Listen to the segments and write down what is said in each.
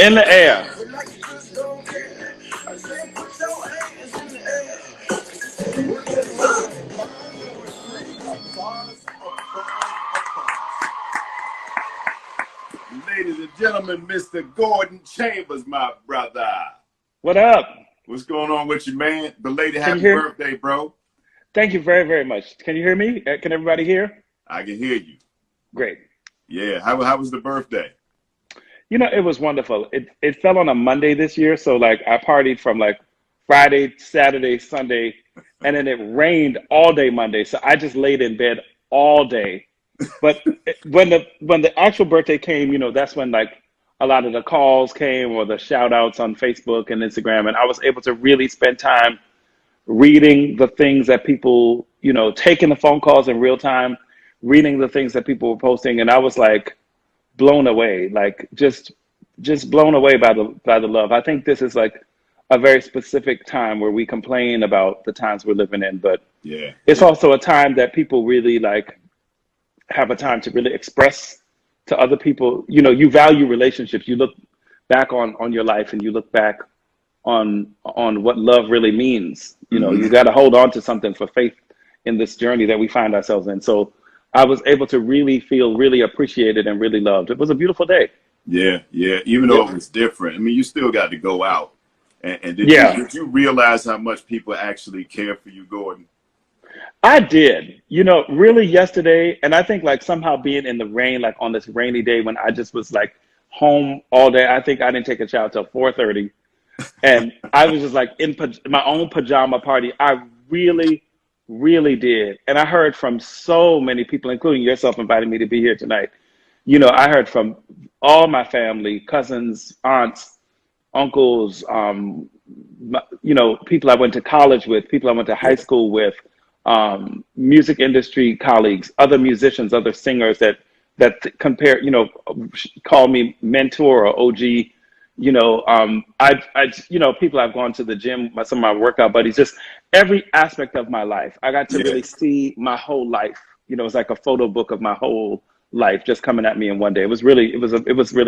In the air. Ladies and gentlemen, Mr. Gordan Chambers, my brother. What up? What's going on with you, man? Belated Can you happy hear? birthday, bro. Thank you very, very much. Can you hear me? Can everybody hear? I can hear you. Great. Yeah. How was the birthday? You know, it was wonderful. It fell on a Monday this year, so like I partied from like Friday, Saturday, Sunday, and then it rained all day Monday. So I just laid in bed all day. But when the actual birthday came, you know, that's when like a lot of the calls came or the shout outs on Facebook and Instagram, and I was able to really spend time reading the things that people, you know, taking the phone calls in real time, reading the things that people were posting, and I was like blown away, like just blown away by the love. I think this is like a very specific time where we complain about the times we're living in, but Yeah. it's also a time that people really like have a time to really express to other people. You know, you value relationships. You look back on your life and you look back on what love really means. You know, you got to hold on to something for faith in this journey that we find ourselves in. So I was able to really feel really appreciated and really loved. It was a beautiful day. Yeah. Even though it was different, I mean, you still got to go out. And did you realize how much people actually care for you, Gordan? I did, you know, really yesterday. And I think like somehow being in the rain, like on this rainy day when I just was like home all day, I think I didn't take a shower till 4:30. And I was just like in my own pajama party. I really, really did. And I heard from so many people, including yourself, inviting me to be here tonight. You know, I heard from all my family, cousins, aunts, uncles, you know, people I went to college with, people I went to high school with, music industry colleagues, other musicians, other singers that compare, you know, call me mentor or OG. You know, you know, people I've gone to the gym, some of my workout buddies, just every aspect of my life. I got to really see my whole life. You know, it's like a photo book of my whole life just coming at me in one day. It was really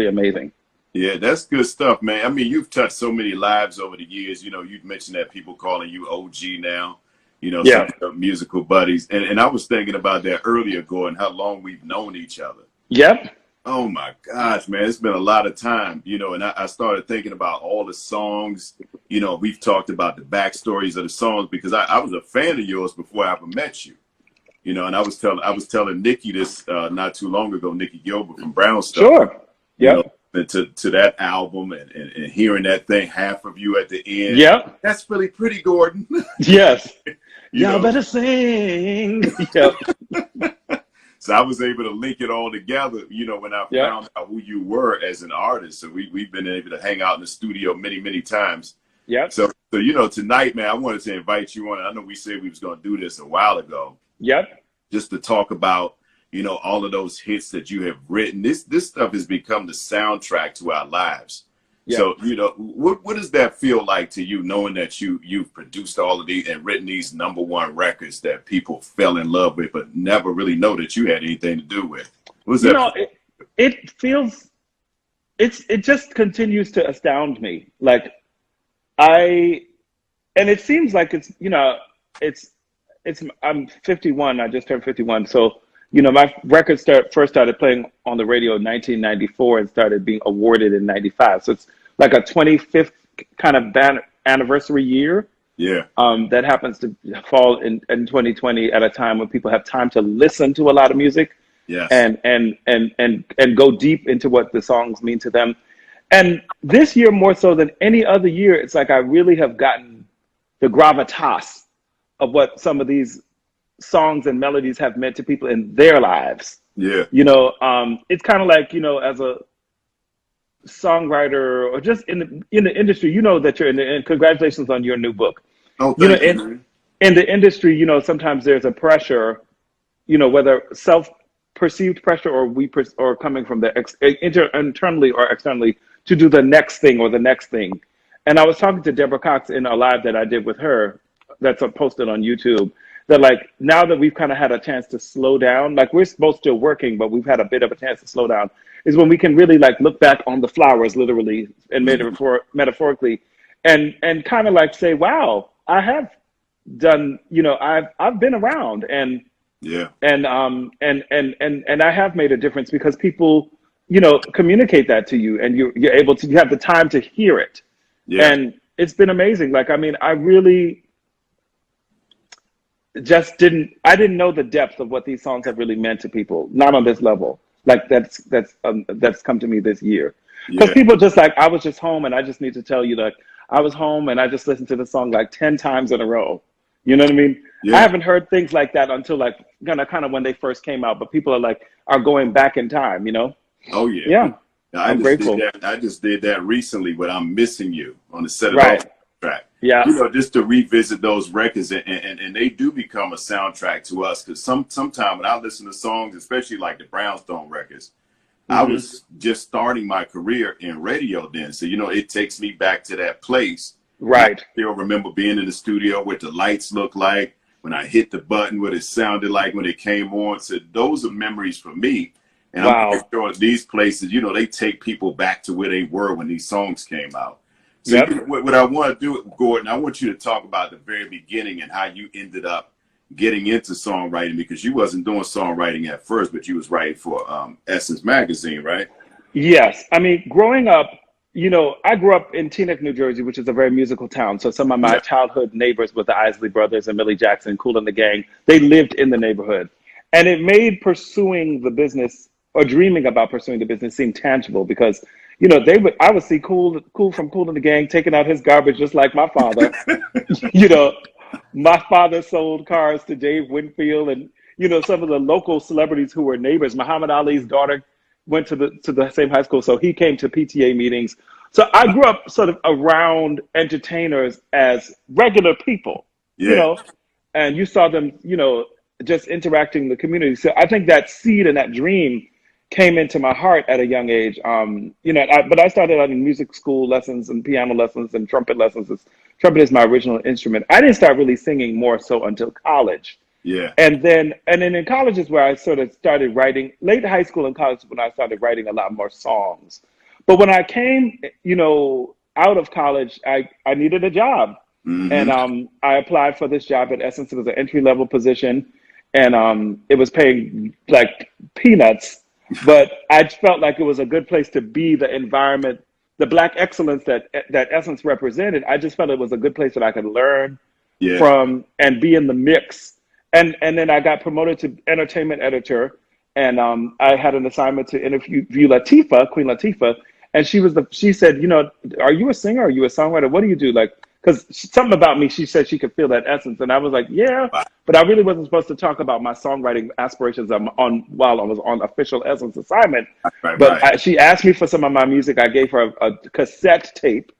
amazing. Yeah, that's good stuff, man. I mean, you've touched so many lives over the years. You know, you've mentioned that people calling you OG now, you know, some of the musical buddies. And I was thinking about that earlier, Gordan, how long we've known each other. Yep. Oh, my gosh, man, it's been a lot of time, you know, and I started thinking about all the songs. You know, we've talked about the backstories of the songs because I was a fan of yours before I ever met you. You know, and I was telling Nikki this not too long ago, Nikki Gilbert from Brownstone. Sure. Yeah. You know, to that album and hearing that thing, Half of You at the end. Yeah. That's really pretty, Gordan. Yes. Y'all better sing. Yep. So I was able to link it all together, you know, when I found out who you were as an artist. So we've been able to hang out in the studio many, many times. Yeah. So, you know, tonight, man, I wanted to invite you on. I know we said we was going to do this a while ago. Yep. Just to talk about, you know, all of those hits that you have written. This stuff has become the soundtrack to our lives. Yep. So, you know, what does that feel like to you, knowing that you've produced all of these and written these #1 records that people fell in love with, but never really know that you had anything to do with? What's that? You know, it feels, it just continues to astound me. Like and it seems like it's, you know, I'm 51. I just turned 51. So, you know, my records first started playing on the radio in 1994 and started being awarded in 95. So it's like a 25th kind of anniversary year. Yeah. That happens to fall in 2020 at a time when people have time to listen to a lot of music. Yes. And go deep into what the songs mean to them. And this year, more so than any other year, it's like I really have gotten the gravitas of what some of these songs and melodies have meant to people in their lives. Yeah. You know, it's kind of like, you know, as a songwriter or just in the industry, you know, that you're and congratulations on your new book. Oh, thank you. In the industry, you know, sometimes there's a pressure, you know, whether self-perceived pressure or coming from the internally or externally to do the next thing or the next thing. And I was talking to Deborah Cox in a live that I did with her that's posted on YouTube, that like now that we've kind of had a chance to slow down, like we're both still working, but we've had a bit of a chance to slow down, is when we can really like look back on the flowers, literally and metaphorically, and kind of like say, wow, I have done, I've been around, Yeah. and I have made a difference because people, communicate that to you, and you're able to, you have the time to hear it, Yeah. and it's been amazing. Like, I mean, I really just I didn't know the depth of what these songs have really meant to people, not on this level. Like that's come to me this year, because Yeah. people just like, I was just home, and I just need to tell you that I was home and I just listened to the song like 10 times in a row. You know what I mean? I Yeah. haven't heard things like that until like kind of when they first came out, but people are going back in time, Oh yeah. Yeah, I I'm just did grateful. that. I just did that recently with "I'm Missing You" on the Set It Off Right. track. Yeah. Just to revisit those records, and they do become a soundtrack to us. Because sometime when I listen to songs, especially like the Brownstone records, I Hmm. was just starting my career in radio then. So it takes me back to that place. And I Right. still remember being in the studio, what the lights looked like when I hit the button, what it sounded like when it came on. So those are memories for me. And I'm Wow. pretty sure these places, they take people back to where they were when these songs came out. So Yep. what I want to do, Gordon, I want you to talk about the very beginning and how you ended up getting into songwriting, because you wasn't doing songwriting at first, but you was writing for Essence Magazine, right? Yes. I mean, growing up, I grew up in Teaneck, New Jersey, which is a very musical town. So some of my Yeah. childhood neighbors were the Isley Brothers and Millie Jackson, Kool and the Gang. They lived in the neighborhood. And it made pursuing the business, or dreaming about pursuing the business, seem tangible because, I would see Cool from Kool and the Gang taking out his garbage just like my father. you know, my father sold cars to Dave Winfield, and some of the local celebrities who were neighbors. Muhammad Ali's daughter went to the same high school, so he came to PTA meetings. So I grew up sort of around entertainers as regular people, you Yeah. know, and you saw them, just interacting in the community. So I think that seed and that dream came into my heart at a young age. But I started out in music school lessons and piano lessons and trumpet lessons. Trumpet is my original instrument. I didn't start really singing more so until college. Yeah. And then in college is where I sort of started writing. Late high school and college when I started writing a lot more songs. But when I came, out of college, I needed a job. Hmm. And I applied for this job at Essence. It was an entry level position, and it was paying like peanuts. But I felt like it was a good place to be. The environment, the Black excellence that Essence represented. I just felt it was a good place that I could learn Yeah. from and be in the mix. And then I got promoted to entertainment editor, and I had an assignment to interview Latifah, Queen Latifah, and she said, are you a singer? Are you a songwriter? What do you do? Like, because something about me, she said she could feel that essence, and I was like, yeah, Wow. but I really wasn't supposed to talk about my songwriting aspirations while I was on official Essence assignment. Right. But Right. she asked me for some of my music. I gave her a cassette tape,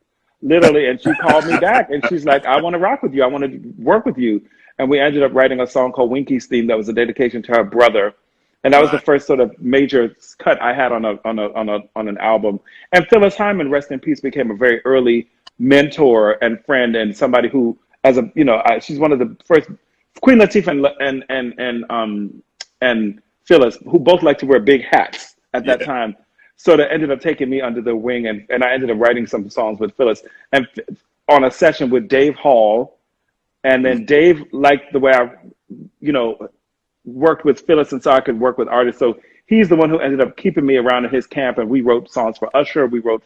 literally, and she called me back, and she's like, I want to rock with you. I want to work with you. And we ended up writing a song called Winky's Theme that was a dedication to her brother. And that was the Right. first sort of major cut I had on an album. And Phyllis Hyman, rest in peace, became a very early mentor and friend, and somebody who, she's one of the first. Queen Latifah and Phyllis, who both like to wear big hats at that Yeah. time, sort of ended up taking me under their wing, and I ended up writing some songs with Phyllis, and on a session with Dave Hall. And then Dave liked the way I, worked with Phyllis, and so I could work with artists. So he's the one who ended up keeping me around in his camp, and we wrote songs for Usher, we wrote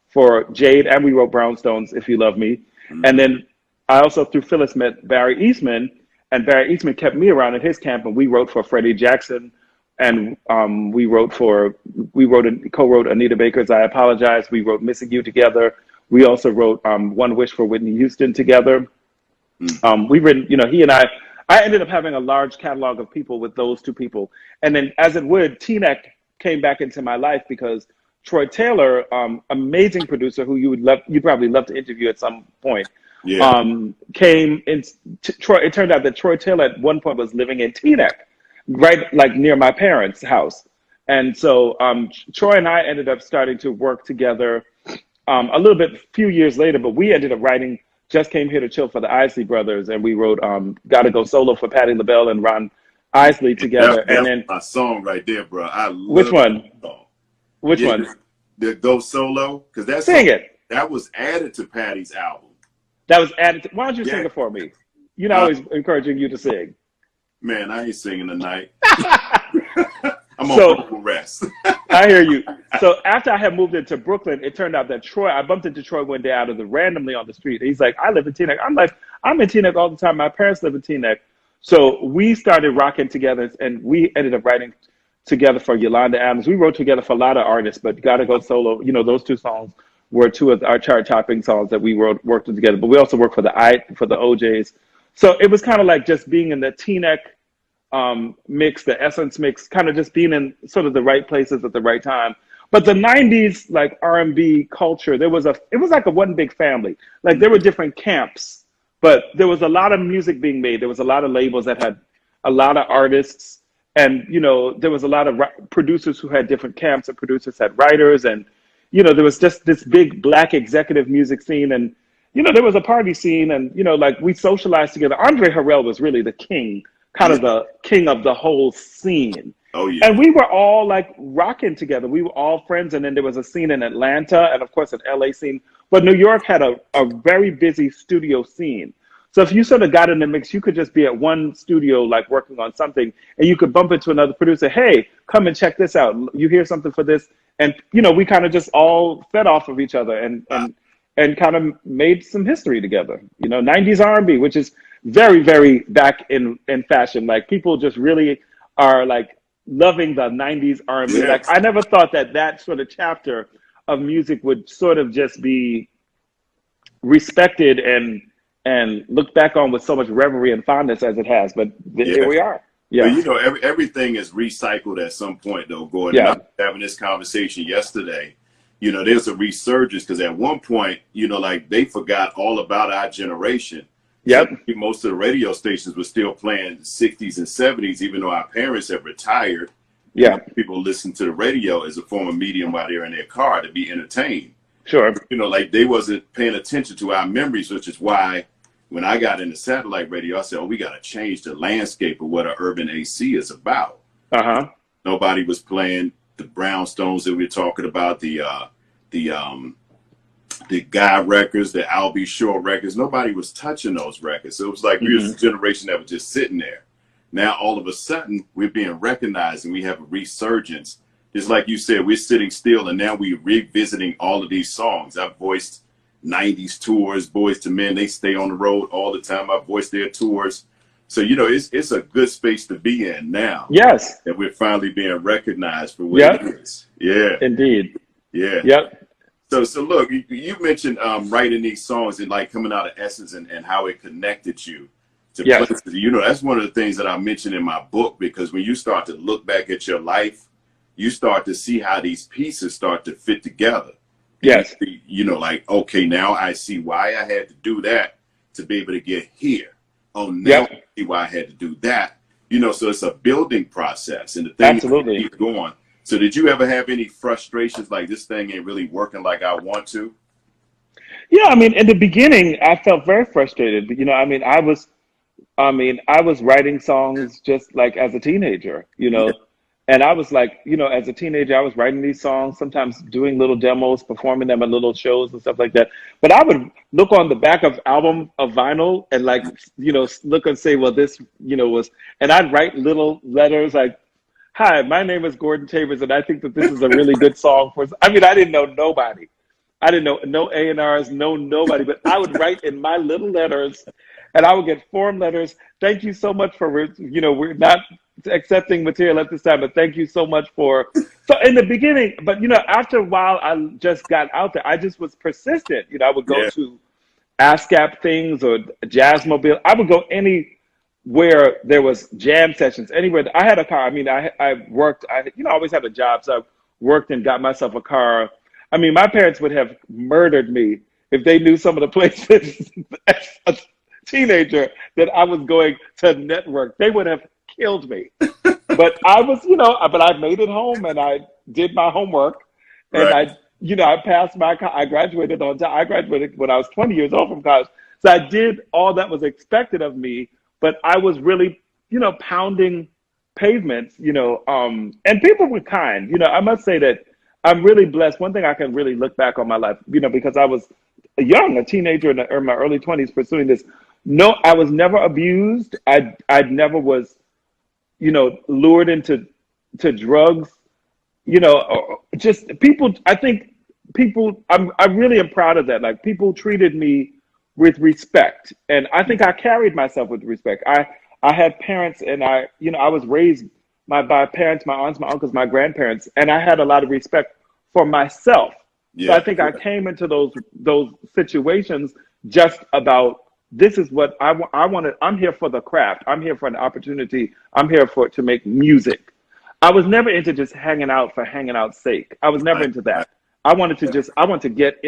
for Jade, and we wrote Brownstone's "If You Love Me." And Hmm. then I also, through Phyllis, met Barry Eastman, and Barry Eastman kept me around in his camp, and we wrote for Freddie Jackson, and co-wrote Anita Baker's "I Apologize." We wrote "Missing You" together. We also wrote "One Wish" for Whitney Houston together. We've written, he and I ended up having a large catalog of people with those two people. And then, as it would, Teaneck came back into my life because Troy Taylor, amazing producer who you'd probably love to interview at some point, Yeah. came in. Troy. It turned out that Troy Taylor at one point was living in Teaneck, right, like near my parents' house. And so Troy and I ended up starting to work together a few years later, but we ended up writing just came here to chill for the Isley Brothers, and we wrote "Gotta Go Solo" for Patti LaBelle and Ron Isley together. And That's then my song right there, bro. I which love that one? song. Which Yeah, one? the Go Solo, because that Sing song it. that was added to Patty's album. That was added. Why don't you sing Yeah, it for me? You know, I always encouraging you to sing. man, I ain't singing tonight. I'm on So vocal rest. I hear you. So after I had moved into Brooklyn, it turned out that I bumped into Troy one day out of the randomly on the street. He's like, I live in Teaneck. I'm like, I'm in Teaneck all the time. My parents live in Teaneck. So we started rocking together, and we ended up writing together for Yolanda Adams. We wrote together for a lot of artists, but Gotta Go Solo, you know, those two songs were two of our chart-topping songs that we worked together. But we also worked for the OJs. So it was kind of like just being in the Teaneck mix, the Essence mix, kind of just being in sort of the right places at the right time. But the '90s, like R&B culture, it was like a one big family. Like there were different camps, but there was a lot of music being made. There was a lot of labels that had a lot of artists, and you know there was a lot of producers who had different camps, and producers had writers, and you know there was just this big Black executive music scene, and you know there was a party scene, and you know like we socialized together. Andre Harrell was really the king, kind Yeah. of the king of the whole scene. Oh yeah. And we were all like rocking together. We were all friends. And then there was a scene in Atlanta and, of course, an LA scene. But New York had a very busy studio scene. So if you sort of got in the mix, you could just be at one studio, like working on something, and you could bump into another producer. Hey, come and check this out. You hear something for this? And, you know, we kind of just all fed off of each other and kind of made some history together. You know, 90s R&B, which is very, very back in fashion. Like people just really are like, loving the 90s R&B. Yes. Like I never thought that sort of chapter of music would sort of just be respected and looked back on with so much reverence and fondness as it has. But here we are. Yeah. But you know, everything is recycled at some point, though, Gordan. Yeah. I was having this conversation yesterday. You know, there's a resurgence because at one point, you know, like they forgot all about our generation. Yep. So most of the radio stations were still playing 60s and 70s, even though our parents have retired. Yeah. People listen to the radio as a form of medium while they're in their car to be entertained. Sure. You know, like they wasn't paying attention to our memories, which is why when I got into satellite radio, I said, oh, we got to change the landscape of what an urban AC is about. Uh-huh. Nobody was playing the brownstones that we were talking about, the Guy records, the Al B. Shore records. Nobody was touching those records. So it was like we were a generation that was just sitting there. Now, all of a sudden, we're being recognized and we have a resurgence. Just like you said, we're sitting still and now we're revisiting all of these songs. I've voiced 90s tours, Boys to Men. They stay on the road all the time. I voiced their tours. So, you know, it's a good space to be in now. Yes. That we're finally being recognized for what it is. Yeah. Indeed. Yeah. Yep. So look, you mentioned writing these songs and like coming out of Essence and how it connected you to places. You know, that's one of the things that I mentioned in my book, because when you start to look back at your life, you start to see how these pieces start to fit together. Yes. You know, like, okay, now I see why I had to do that to be able to get here. Oh, now I see why I had to do that. You know, so it's a building process and the thing keep going. So did you ever have any frustrations like this thing ain't really working like I want to? Yeah, I mean, in the beginning, I felt very frustrated. You know, I mean, I was writing songs just like as a teenager, you know, and I was like, you know, as a teenager, I was writing these songs, sometimes doing little demos, performing them at little shows and stuff like that. But I would look on the back of album of vinyl and like, you know, look and say, well, this, you know, was, and I'd write little letters like, hi, my name is Gordan Tabers, and I think that this is a really good song for. I mean, I didn't know nobody. I didn't know no A&Rs, nobody, but I would write in my little letters, and I would get form letters. Thank you so much for, you know, we're not accepting material at this time, but thank you so much for. So in the beginning, but you know, after a while, I just got out there. I just was persistent. You know, I would go to ASCAP things or Jazzmobile. I would go where there was jam sessions, anywhere. I had a car. I mean, I worked, you know, I always had a job. So I worked and got myself a car. I mean, my parents would have murdered me if they knew some of the places as a teenager that I was going to network. They would have killed me. But I was, you know, but I made it home and I did my homework and I passed I graduated on time. I graduated when I was 20 years old from college. So I did all that was expected of me, but I was really, pounding pavements, and people were kind. I must say that I'm really blessed. One thing I can really look back on my life, because I was a teenager in my early 20s pursuing this. No, I was never abused. I never was, lured into drugs, or just people. I think people, I really am proud of that. Like, people treated me with respect, and I think I carried myself with respect. I had parents, and I was raised by parents, my aunts, my uncles, my grandparents, and I had a lot of respect for myself. So I Yeah. think I came into those situations just about, this is what I wanted. I'm here for the craft. I'm here for an opportunity. I'm here to make music. I was never into just hanging out for hanging out's sake. I was never Right. into Right. that. I want to get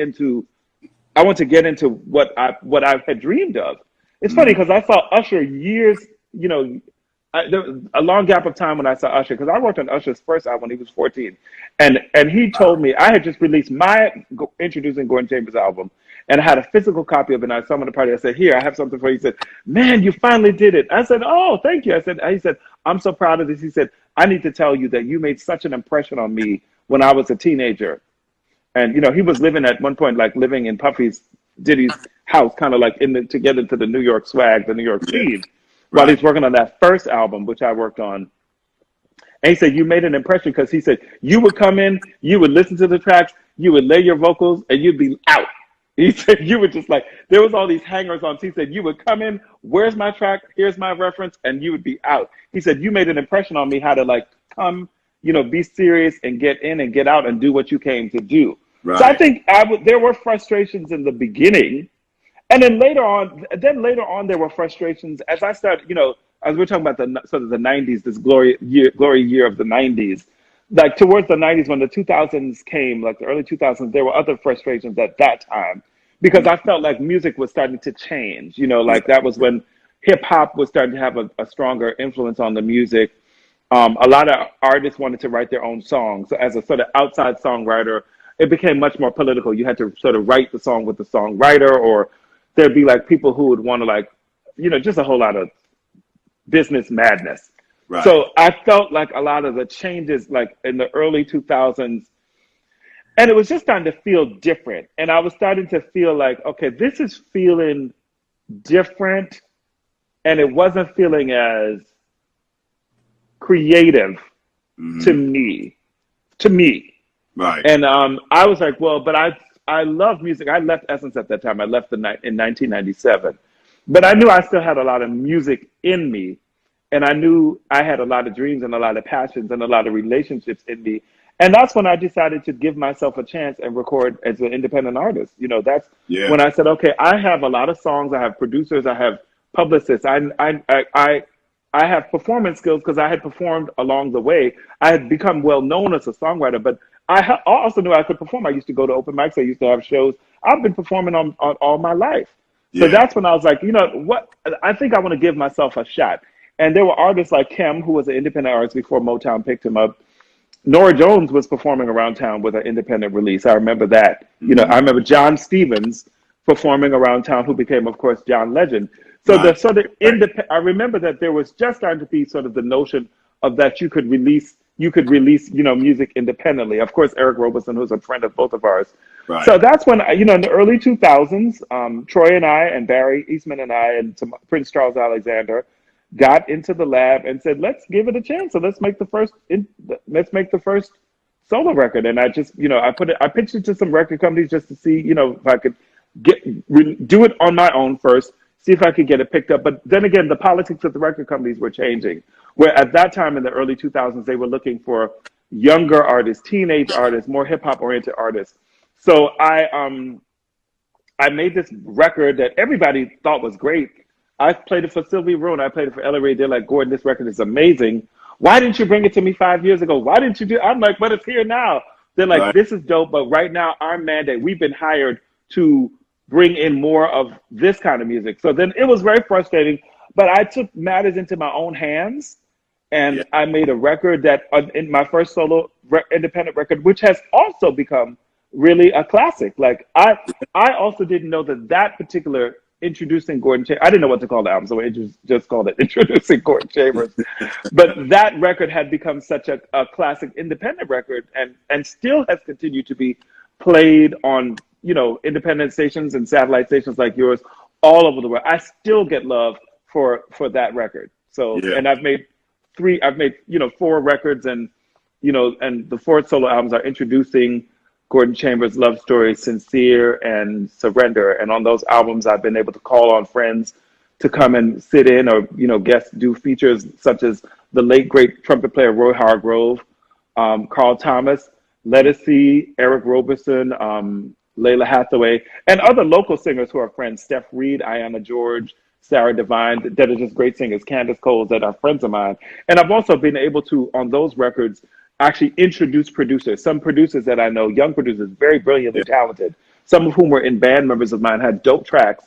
into what I had dreamed of. It's funny Mhm. because I saw Usher years, there was a long gap of time when I saw Usher, because I worked on Usher's first album when he was 14, and he told Wow. me, I had just released my introducing Gordon Chambers album, and I had a physical copy of it. And I saw him at a party. I said, "Here, I have something for you." He said, "Man, you finally did it." I said, "Oh, thank you." He said, "I'm so proud of this." He said, "I need to tell you that you made such an impression on me when I was a teenager." And he was living at one point, like living in Puffy's Diddy's house, kind of like to get into the New York swag, the New York Yeah. scene, while Right. he's working on that first album, which I worked on. And he said, you made an impression, because he said, you would come in, you would listen to the tracks, you would lay your vocals, and you'd be out. He said, you would just like, there was all these hangers on. He said, you would come in, where's my track, here's my reference, and you would be out. He said, you made an impression on me how to like come, be serious and get in and get out and do what you came to do. So I Right. think there were frustrations in the beginning, and then later on, there were frustrations as I started, as we're talking about the sort of the 90s, this glory year of the 90s, like towards the 90s, when the 2000s came, like the early 2000s, there were other frustrations at that time, because Mhm. I felt like music was starting to change, Yeah. like that was when hip hop was starting to have a stronger influence on the music. A lot of artists wanted to write their own songs. So as a sort of outside songwriter, it became much more political. You had to sort of write the song with the songwriter, or there'd be like people who would want to like, just a whole lot of business madness. Right. So I felt like a lot of the changes, like in the early 2000s, and it was just starting to feel different. And I was starting to feel like, okay, this is feeling different, and it wasn't feeling as creative to Hmm. me, to me. Right. And I was like, well, but I love music. I left Essence at that time. I left in 1997, but I knew I still had a lot of music in me, and I knew I had a lot of dreams and a lot of passions and a lot of relationships in me. And that's when I decided to give myself a chance and record as an independent artist. That's Yeah. when I said, okay, I have a lot of songs. I have producers. I have publicists. I have performance skills, because I had performed along the way. I had become well known as a songwriter, but I also knew I could perform. I used to go to open mics. I used to have shows. I've been performing on all my life. So Yeah. that's when I was like, you know what? I think I want to give myself a shot. And there were artists like Kim, who was an independent artist before Motown picked him up. Nora Jones was performing around town with an independent release. I remember that. Hmm. I remember John Stevens performing around town, who became, of course, John Legend. So Right. the sort of Right. I remember that there was just starting to be sort of the notion of that you could release, music independently. Of course, Eric Roberson, who's a friend of both of ours. Right. So that's when, in the early 2000s, Troy and I and Barry Eastman and I and Prince Charles Alexander got into the lab and said, let's give it a chance. So let's make the first solo record. And I just, I pitched it to some record companies just to see, if I could do it on my own first, see if I could get it picked up. But then again, the politics of the record companies were changing. Where at that time in the early 2000s, they were looking for younger artists, teenage artists, more hip hop oriented artists. So I made this record that everybody thought was great. I played it for Sylvie Roon. I played it for Ella Ray. They're like, Gordon, this record is amazing. Why didn't you bring it to me 5 years ago? Why didn't you do? I'm like, but it's here now. They're like, Right. this is dope, but right now our mandate, we've been hired to bring in more of this kind of music. So then it was very frustrating, but I took matters into my own hands, Yeah. and I made a record that in my first solo independent record, which has also become really a classic. Like I also didn't know that particular introducing Gordon Chambers. I didn't know what to call the album, so I just called it Introducing Gordon Chambers. But that record had become such a classic independent record, and still has continued to be played on, independent stations and satellite stations like yours all over the world. I still get love for that record. So, Yeah. and I've made 4 records, and and the 4 solo albums are introducing Gordon Chambers' Love Story, Sincere, and Surrender. And on those albums, I've been able to call on friends to come and sit in, or guest do features such as the late great trumpet player Roy Hargrove, Carl Thomas, Lettucey, Eric Roberson, Layla Hathaway, and other local singers who are friends: Steph Reed, Ayanna George, Sarah Devine, that are just great singers, Candace Coles, that are friends of mine. And I've also been able to, on those records, actually introduce producers, some producers that I know, young producers, very brilliantly talented, some of whom were in band members of mine, had dope tracks.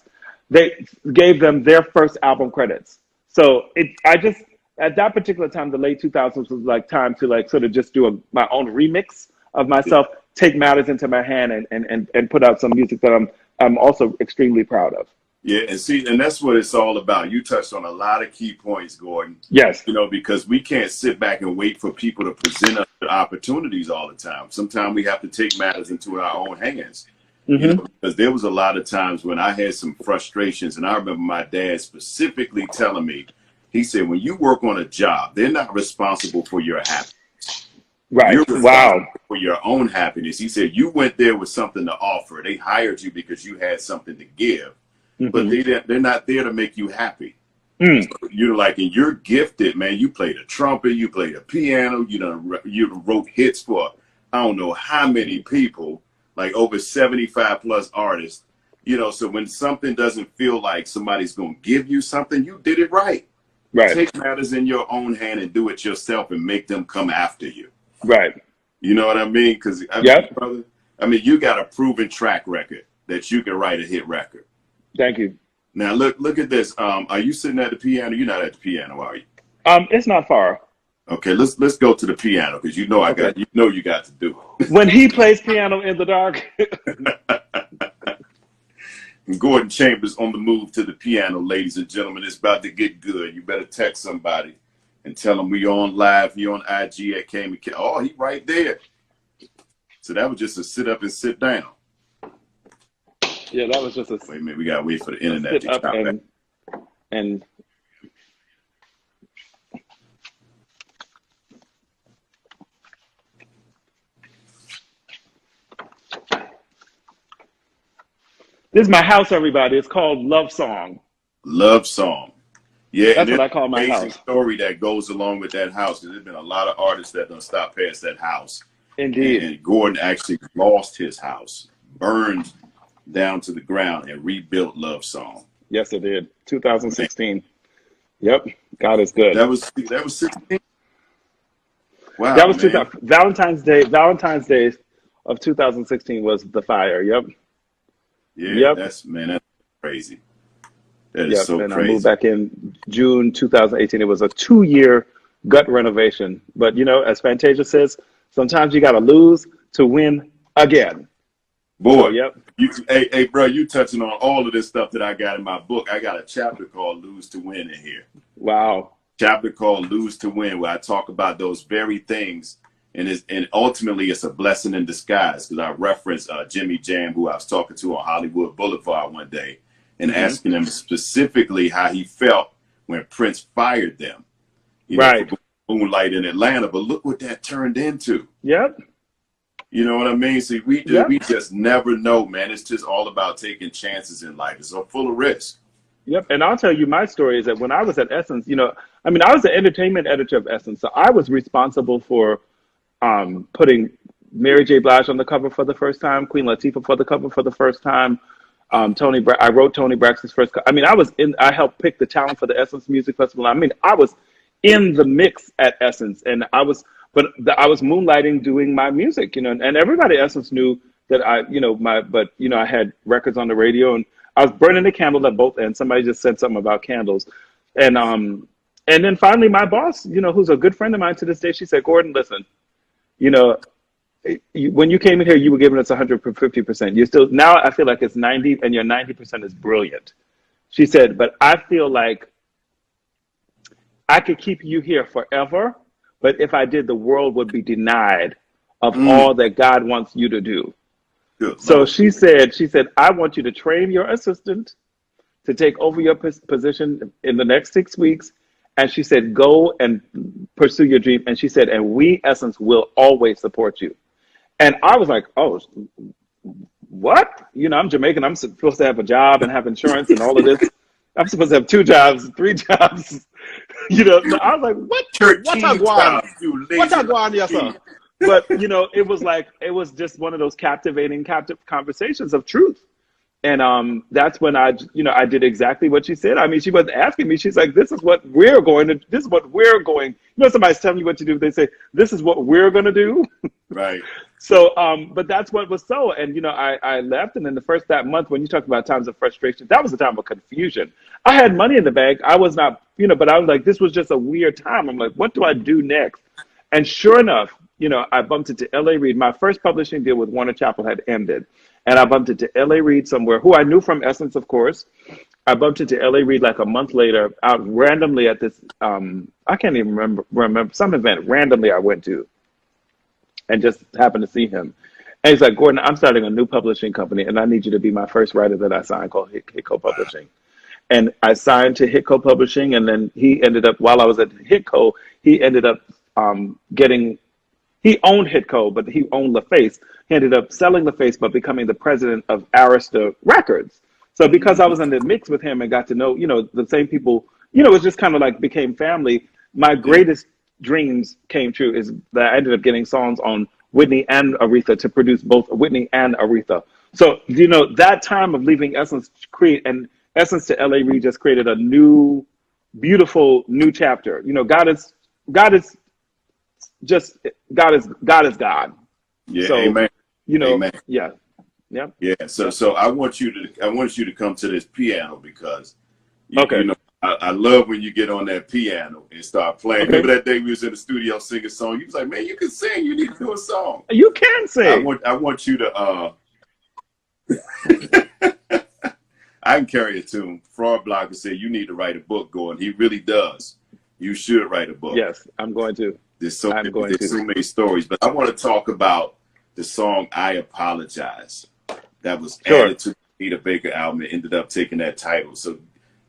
They gave them their first album credits. So at that particular time, the late 2000s was like time to like sort of just do my own remix of myself, take matters into my hand, and put out some music that I'm also extremely proud of. Yeah, and that's what it's all about. You touched on a lot of key points, Gordon. Yes. Because we can't sit back and wait for people to present us with opportunities all the time. Sometimes we have to take matters into our own hands. Because there was a lot of times when I had some frustrations, and I remember my dad specifically telling me, he said, when you work on a job, they're not responsible for your happiness. Right. You're responsible for your own happiness. He said, you went there with something to offer. They hired you because you had something to give. But they're not there to make you happy. So, and you're gifted, man. You played a trumpet, you played a piano, you wrote hits for I don't know how many people, like over 75 plus artists. So when something doesn't feel like somebody's gonna give you something, you did it right. Right. Take matters in your own hand and do it yourself, and make them come after you. Right. You know what I mean? Because brother, you got a proven track record that you can write a hit record. Thank you. Now look at this. Are you sitting at the piano? You're not at the piano, are you? It's not far. Okay, let's go to the piano, because you got to do it. When he plays piano in the dark. Gordon Chambers on the move to the piano, ladies and gentlemen. It's about to get good. You better text somebody and tell them we on live. You on IG at Cayman. Oh, he right there. So that was just a sit up and sit down. Yeah, that was just a. Wait a minute, we gotta wait for the internet to come back. And this is my house, everybody. It's called Love Song. Love Song. Yeah, that's what I call my house. Amazing story that goes along with that house, because there's been a lot of artists that don't stop past that house. Indeed. And Gordon actually lost his house, burned down to the ground, and rebuilt Love Song. Yes, it did. 2016. Yep. God is good. That was 16. Wow. That was 2000. Valentine's Day of 2016 was the fire. Yep. Yeah. Yep. That's crazy. That is so and crazy. I moved back in June 2018. It was a 2-year gut renovation. But as Fantasia says, sometimes you got to lose to win again. Boy, yep. Hey, bro, you touching on all of this stuff that I got in my book. I got a chapter called Lose to Win in here. Wow. Chapter called Lose to Win, where I talk about those very things. And ultimately, it's a blessing in disguise, because I referenced Jimmy Jam, who I was talking to on Hollywood Boulevard one day, and asking him specifically how he felt when Prince fired them. For Moonlight in Atlanta. But look what that turned into. Yep. You know what I mean? See, we just never know, man. It's just all about taking chances in life. It's so full of risk. Yep. And I'll tell you my story is that when I was at Essence, I was the entertainment editor of Essence. So I was responsible for putting Mary J. Blige on the cover for the first time, Queen Latifah for the cover for the first time. I wrote Tony Braxton's first. I helped pick the talent for the Essence Music Festival. I was in the mix at Essence, and I was moonlighting doing my music, and everybody at Essence knew that I had records on the radio, and I was burning the candle at both ends. Somebody just said something about candles. And then finally my boss, who's a good friend of mine to this day, she said, Gordon, listen, when you came in here, you were giving us 150%. You're still, now I feel like it's 90, and your 90% is brilliant. She said, but I feel like I could keep you here forever, but if I did, the world would be denied of Mm, all that God wants you to do. good So Lord. she said, I want you to train your assistant to take over your position in the next 6 weeks. And she said, go and pursue your dream. And she said, and we, Essence, will always support you. And I was like, oh, what? I'm Jamaican. I'm supposed to have a job and have insurance and all of this. I'm supposed to have 2 jobs, 3 jobs. I was like, what? What I 13 go on? times, you What I lazy go on, yes, king. sir? But it was just one of those captive conversations of truth. And that's when I did exactly what she said. I mean, she was asking me. She's like, "This is what we're going to. This is what we're going." Somebody's telling you what to do. They say, "This is what we're going to do." Right. So, but that's what was so. And I left, and then the first that month, when you talk about times of frustration, that was a time of confusion. I had money in the bank. I was not, but I was like, this was just a weird time. I'm like, what do I do next? And sure enough, I bumped into L.A. Reid. My first publishing deal with Warner Chappell had ended. And I bumped into L.A. Reid somewhere, who I knew from Essence, of course. I bumped into L.A. Reid like a month later, out randomly at this, I can't even remember some event randomly I went to, and just happened to see him. And he's like, Gordan, I'm starting a new publishing company, and I need you to be my first writer that I sign, called Hitco Publishing. And I signed to Hitco Publishing, and then he ended up, while I was at Hitco, he ended up he owned Hitco, but he owned LaFace. He ended up selling LaFace, but becoming the president of Arista Records. So because I was in the mix with him and got to know, the same people, it was just kind of like became family. My Yeah. greatest dreams came true is that I ended up getting songs on Whitney and Aretha to produce both Whitney and Aretha. So, that time of leaving Essence and Essence to LA Reid just created a new, beautiful new chapter. God is just God is God. Yeah. So, Amen. Amen. yeah. Yeah. Yeah. So I want you to come to this piano because Okay. I love when you get on that piano and start playing. Okay. Remember that day we was in the studio singing a song? You was like, man, you can sing. You need to do a song. You can sing. I want you to I can carry a tune. Fraud Blocker said you need to write a book, Gordan. He really does. You should write a book. Yes, I'm going to. There's so going to. many stories. But I want to talk about the song I Apologize. That was added to the Anita Baker album. It ended up taking that title. So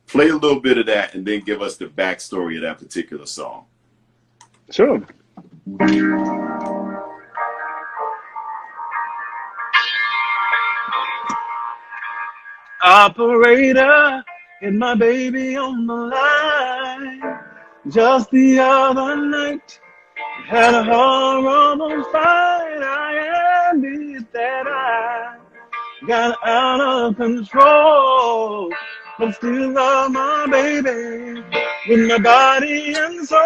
play a little bit of that and then give us the backstory of that particular song. Sure. Operator, and my baby on the line. Just the other night, had a horrible fight. I admit that I got out of control, but still love my baby with my body and soul.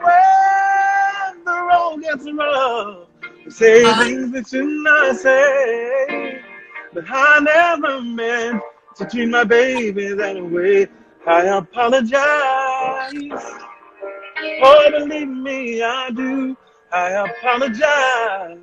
When the road gets rough, say things that should not say, but I never meant to treat my baby that way. I apologize. Oh, believe me, I do. I apologize.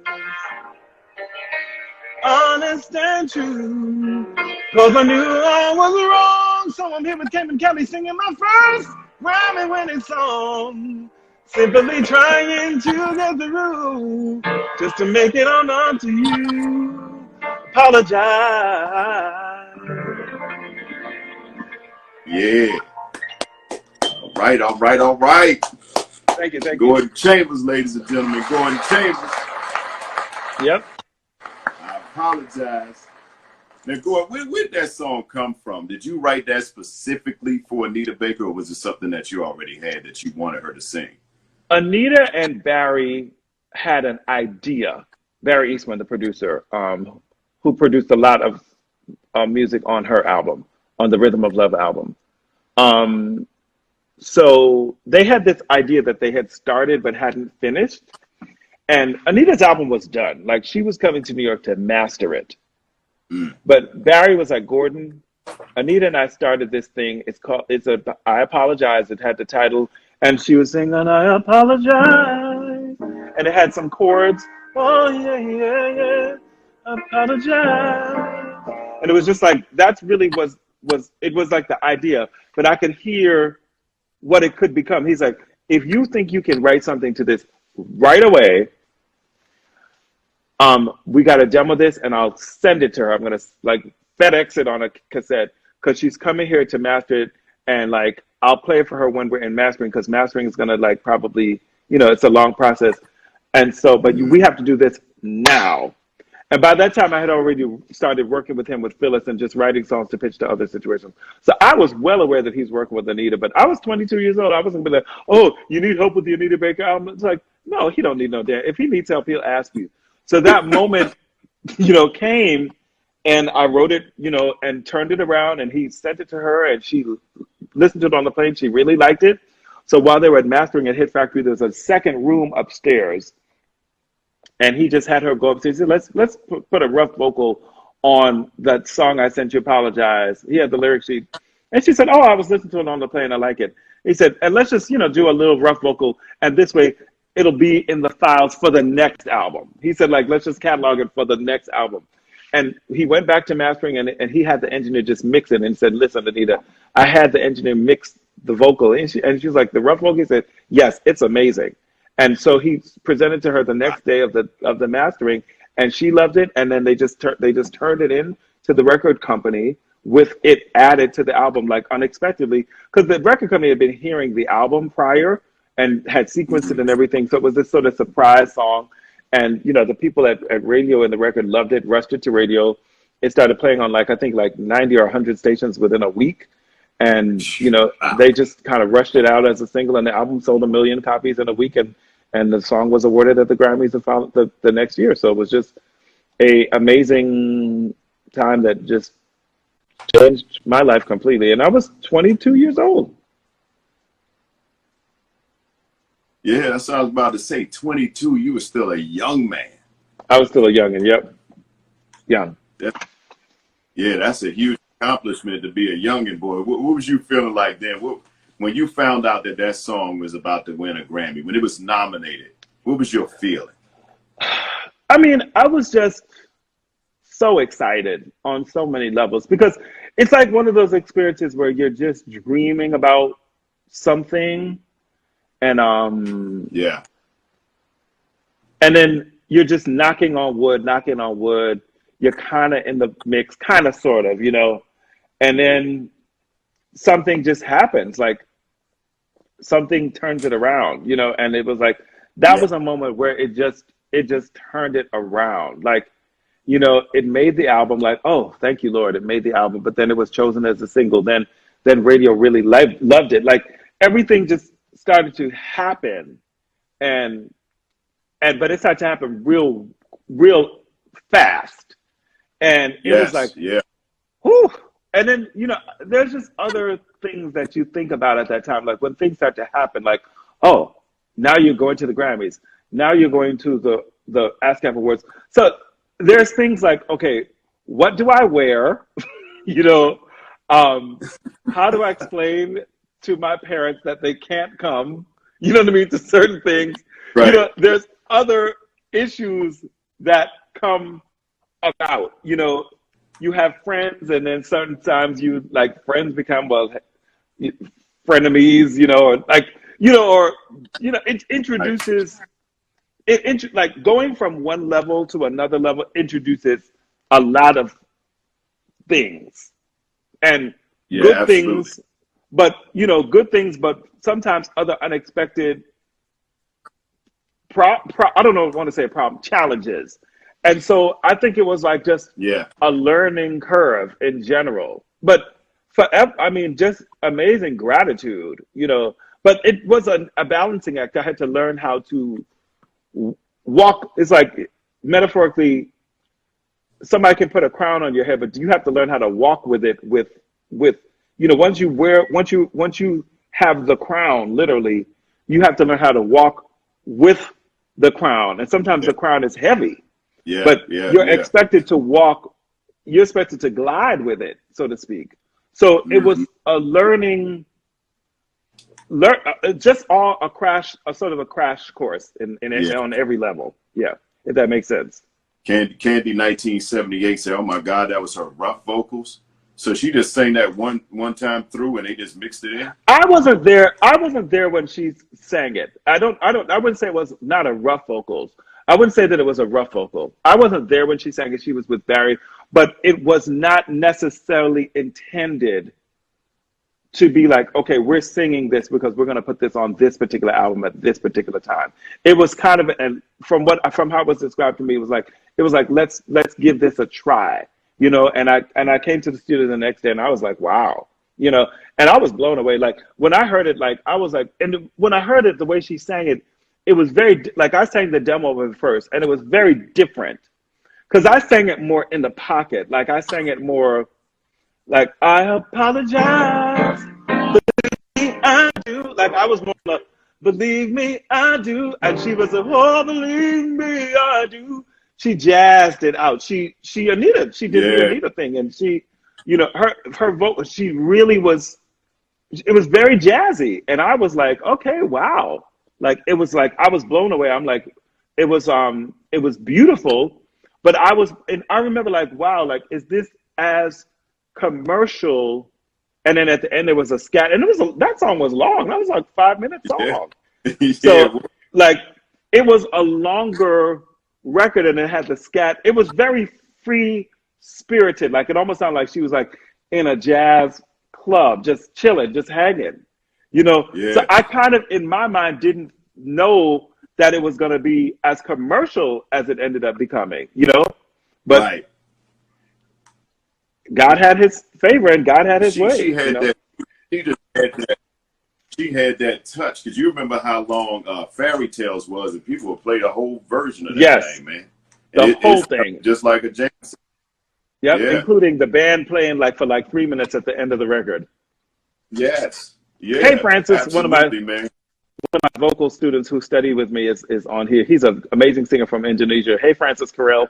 Honest and true. Cause I knew I was wrong. So I'm here with Cayman Kelly singing my first Grammy winning song. Simply trying to get through, just to make it on up to you. Apologize. Yeah. All right. Thank you. Gordan Chambers, ladies and gentlemen. Gordan Chambers. Yep. I apologize. Now, Gordan, where did that song come from? Did you write that specifically for Anita Baker, or was it something that you already had that you wanted her to sing? Anita and Barry had an idea. Barry Eastman, the producer, who produced a lot of music on her album, on the Rhythm of Love album. So they had this idea that they had started but hadn't finished. And Anita's album was done. Like, she was coming to New York to master it. But Barry was like, Gordan, Anita and I started this thing. I Apologize. It had the title. And she was singing, I apologize. And it had some chords. Oh, yeah. Apologize. And it was just like, that's really was it was like the idea, but I could hear what it could become. He's like, if you think you can write something to this right away, we got to demo this and I'll send it to her. I'm going to like FedEx it on a cassette because she's coming here to master it. And like, I'll play it for her when we're in mastering because mastering is going to like probably, it's a long process. And so, but we have to do this now. And by that time, I had already started working with him with Phyllis and just writing songs to pitch to other situations. So I was well aware that he's working with Anita, but I was 22 years old. I wasn't gonna be like, oh, you need help with the Anita Baker album? It's like, no, he don't need no damn. If he needs help, he'll ask you. So that moment, came, and I wrote it, and turned it around, and he sent it to her, and she listened to it on the plane. She really liked it. So while they were mastering at Hit Factory, there's a second room upstairs. And he just had her go upstairs. He said, let's put a rough vocal on that song I sent you, Apologize. He had the lyric sheet. And she said, oh, I was listening to it on the plane. I like it. He said, and let's just, do a little rough vocal. And this way, it'll be in the files for the next album. He said, like, let's just catalog it for the next album. And he went back to mastering, and he had the engineer just mix it and said, listen, Anita, I had the engineer mix the vocal. And she was like, the rough vocal? He said, yes, it's amazing. And so he presented to her the next day of the mastering, and she loved it. And then they just turned it in to the record company with it added to the album, like unexpectedly, because the record company had been hearing the album prior and had sequenced it and everything. So it was this sort of surprise song. And, the people at radio and the record loved it, rushed it to radio. It started playing on I think 90 or 100 stations within a week. And, they just kind of rushed it out as a single, and the album sold 1 million copies in a week. And the song was awarded at the Grammys the next year. So it was just a amazing time that just changed my life completely. And I was 22 years old. Yeah, that's what I was about to say. 22, you were still a young man. I was still a youngin', yep. Young. That's a huge accomplishment to be a youngin' boy. What was you feeling like then? When you found out that song was about to win a Grammy, when it was nominated, what was your feeling? I mean, I was just so excited on so many levels because it's like one of those experiences where you're just dreaming about something and and then you're just knocking on wood. You're kind of in the mix, kind of, sort of, and then something just happens, like something turns it around, and it was like, that was a moment where it just turned it around. Like, it made the album, like, oh, thank you, Lord, it made the album, but then it was chosen as a single. Then radio really loved it. Like, everything just started to happen, but it started to happen real fast. And it was like, whew. And then, there's just other things that you think about at that time. Like when things start to happen, like, oh, now you're going to the Grammys. Now you're going to the ASCAP Awards. So there's things like, okay, what do I wear? How do I explain to my parents that they can't come? You know what I mean? To certain things. Right. There's other issues that come about, you have friends, and then certain times friends become, frenemies, it introduces, like going from one level to another level introduces a lot of things and good things, but, good things, but sometimes other unexpected, I don't know if I want to say a problem, challenges. And so I think it was like just a learning curve in general. But just amazing gratitude, But it was a balancing act. I had to learn how to walk. It's like, metaphorically, somebody can put a crown on your head, but you have to learn how to walk with it. Once you have the crown, literally, you have to learn how to walk with the crown. And sometimes the crown is heavy. You're expected to walk, you're expected to glide with it, so to speak. So it was a sort of a crash course on every level. Yeah, if that makes sense. Candy 1978 said, oh my God, that was her rough vocals. So she just sang that one time through, and they just mixed it in. I wasn't there. I wasn't there when she sang it. I wouldn't say it was not a rough vocals. I wouldn't say that it was a rough vocal. I wasn't there when she sang it. She was with Barry, but it was not necessarily intended to be like, okay, we're singing this because we're going to put this on this particular album at this particular time. It was kind of, and from how it was described to me, it was like let's give this a try, you know. And I came to the studio the next day, and I was like, wow, you know, and I was blown away. Like when I heard it, like I was like, and when I heard it, the way she sang it, it was very like I sang the demo of it first, and it was very different because I sang it more in the pocket. Like I sang it more. Like, I apologize, believe me, I do. Like, I was more like, believe me, I do. And she was like, oh, believe me, I do. She jazzed it out. She did the Anita thing. And she, you know, her vocal, she really was, it was very jazzy. And I was like, okay, wow. Like, it was like, I was blown away. I'm like, it was beautiful. But I remember like, wow, like, is this as commercial? And then at the end there was a scat, and that song was long. That was like 5 minutes long. Yeah. So like it was a longer record, and it had the scat. It was very free spirited. Like it almost sounded like she was like in a jazz club, just chilling, just hanging. You know. Yeah. So I kind of in my mind didn't know that it was going to be as commercial as it ended up becoming. You know, but. Right. God had his favor, and God had his way. She had that. She just had that. She had that touch, because you remember how long Fairy Tales was, and people would play the whole version of that thing, man. The whole thing, just like a jam. Yep, yeah. Including the band playing like for like 3 minutes at the end of the record. Yes. Yeah. Hey, Francis, one of my vocal students who studied with me is on here. He's an amazing singer from Indonesia. Hey, Francis Carell.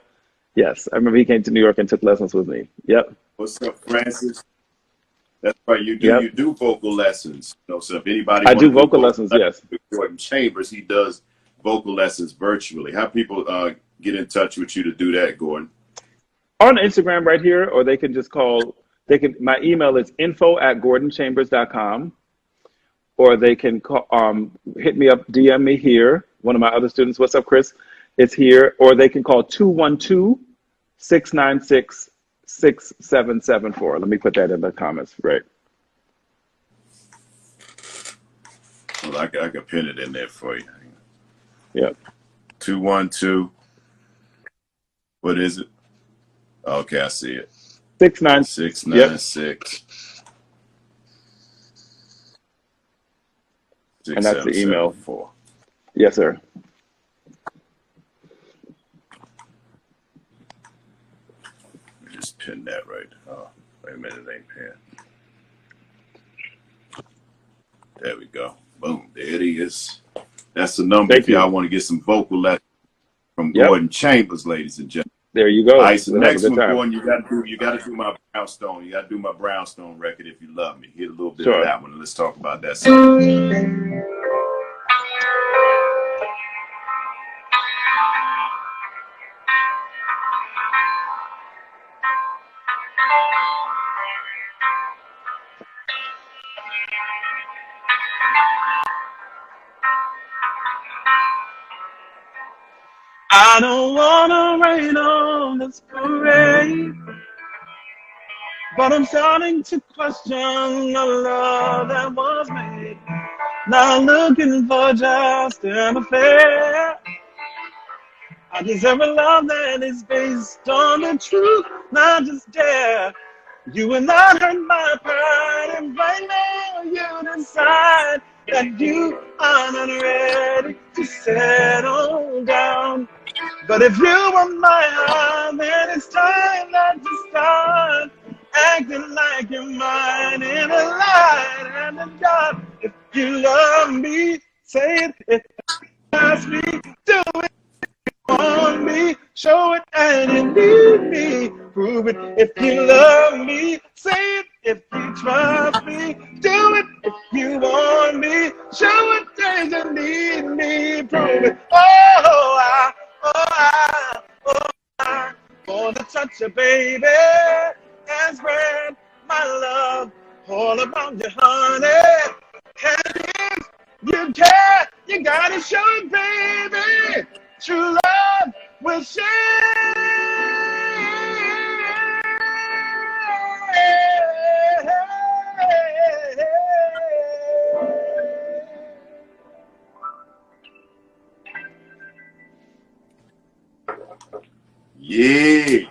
Yes, I remember he came to New York and took lessons with me. Yep. What's up, Francis? That's right. You do vocal lessons. You know, so if anybody I do vocal lessons, yes. Gordan Chambers, he does vocal lessons virtually. How people get in touch with you to do that, Gordan? On Instagram right here, or they can just call. My email is info@gordanchambers.com, or they can call, hit me up, DM me here. One of my other students, what's up, Chris? It's here, or they can call 212-696-6774. Let me put that in the comments, right? Well, I can pin it in there for you. Yep. 212. What is it? Okay, I see it. 696. Yep. And that's the email. Yes, sir. Just pin that right. Oh, wait a minute, it ain't pinned. There we go. Boom. There it is. That's the number if y'all want to get some vocal lessons from Gordan Chambers, ladies and gentlemen. There you go. All right, so next one, Gordan, you gotta do my Brownstone. You gotta do my Brownstone record if you love me. Hit a little bit of that one, and let's talk about that song. I don't wanna rain on this parade, but I'm starting to question the love that was made. Not looking for just an affair. I deserve a love that is based on the truth, not just dare. You and I hurt my pride, and right now you decide that you are not ready to settle down. But if you want my heart, then it's time that you start acting like you're mine in the light and the dark. If you love me, say it. If you ask me, do it. If you want me, show it. And you need me, prove it. If you love me, say it. If you trust me, do it. If you want me, show it. And you need me, prove it. I want to touch you, baby, and spread my love, all about you, honey. And if you care, you gotta show it, baby. True love will share. Yeah.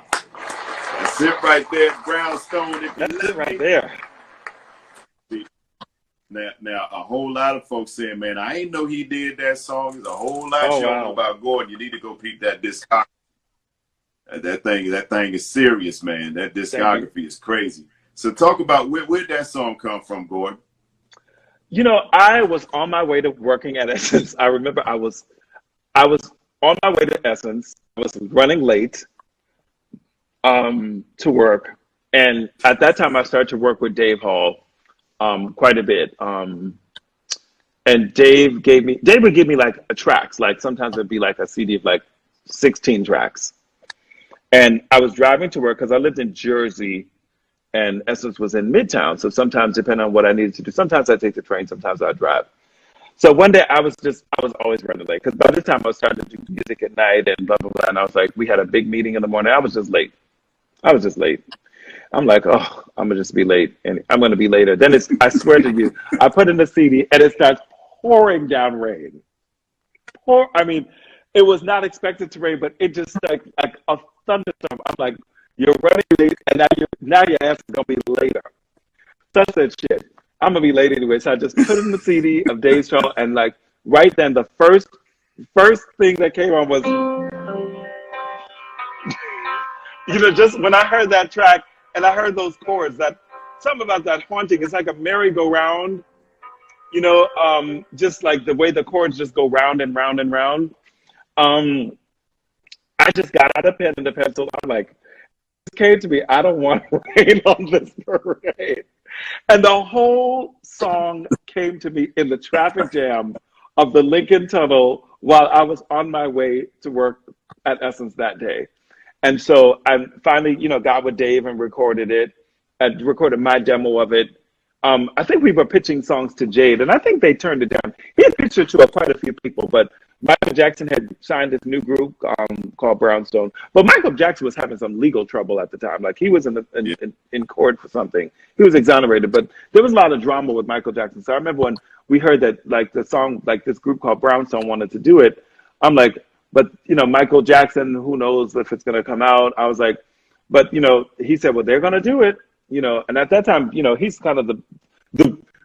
That's it right there, Brownstone. If you That's it right me. there. Now, a whole lot of folks saying, man, I ain't know he did that song. There's a whole lot you don't know about Gordan. You need to go peep that discography. That thing is serious, man. That discography is crazy. So talk about where'd that song come from, Gordan? You know, I was on my way to working at Essence. I remember I was on my way to Essence. I was running late to work. And at that time, I started to work with Dave Hall quite a bit. And Dave would give me like tracks. Like sometimes it'd be like a CD of like 16 tracks. And I was driving to work because I lived in Jersey and Essence was in Midtown. So sometimes, depending on what I needed to do, sometimes I take the train, sometimes I drive. So one day I was always running late because by the time I was starting to do music at night and blah, blah, blah. And I was like, we had a big meeting in the morning. I was just late. I'm like, oh, I'm going to just be late and I'm going to be later. Then I swear to you, I put in the CD and it starts pouring down rain. I mean, it was not expected to rain, but it just like a thunderstorm. I'm like, you're running late and now your ass is going to be later. So I said, shit, I'm going to be late anyway. So I just put in the CD of Dave's show and like right then the first thing that came on was, you know, just when I heard that track and I heard those chords, that something about that haunting, it's like a merry-go-round, you know, just like the way the chords just go round and round and round. I just got out a pen and a pencil. I'm like, it came to me, I don't want rain on this parade. And the whole song came to me in the traffic jam of the Lincoln Tunnel while I was on my way to work at Essence that day. And so I finally, you know, got with Dave and recorded it. I recorded my demo of it. I think we were pitching songs to Jade, and I think they turned it down. He had pitched it to quite a few people, but Michael Jackson had signed this new group called Brownstone. But Michael Jackson was having some legal trouble at the time. Like he was in court for something. He was exonerated, but there was a lot of drama with Michael Jackson. So I remember when we heard that like the song, like this group called Brownstone wanted to do it, I'm like, but, you know, Michael Jackson, who knows if it's going to come out? I was like, but, you know, he said, well, they're going to do it, you know. And at that time, you know, he's kind of the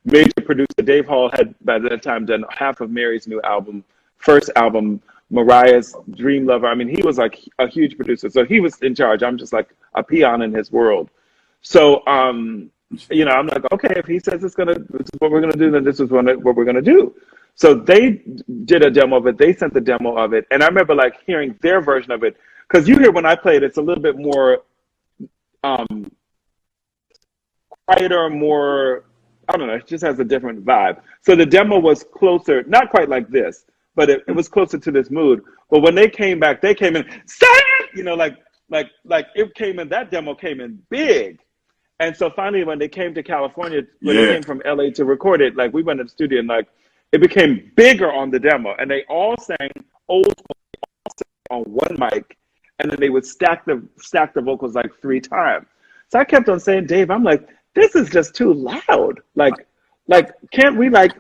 major producer. Dave Hall had, by that time, done half of Mary's new album, first album, Mariah's Dream Lover. I mean, he was like a huge producer. So he was in charge. I'm just like a peon in his world. So, you know, I'm like, okay, if he says this is what we're going to do, then this is what we're going to do. So they did a demo of it. They sent the demo of it. And I remember like hearing their version of it. Because you hear when I play it, it's a little bit more quieter, more, I don't know, it just has a different vibe. So the demo was closer, not quite like this, but it was closer to this mood. But when they came back, they came in, you know, like it came in, that demo came in big. And so finally, when they came to California, when they came from LA to record it, like we went to the studio and like, it became bigger on the demo, and they all sang old on one mic, and then they would stack the vocals like 3 times. So I kept on saying, Dave, I'm like, this is just too loud. Like, can't we like,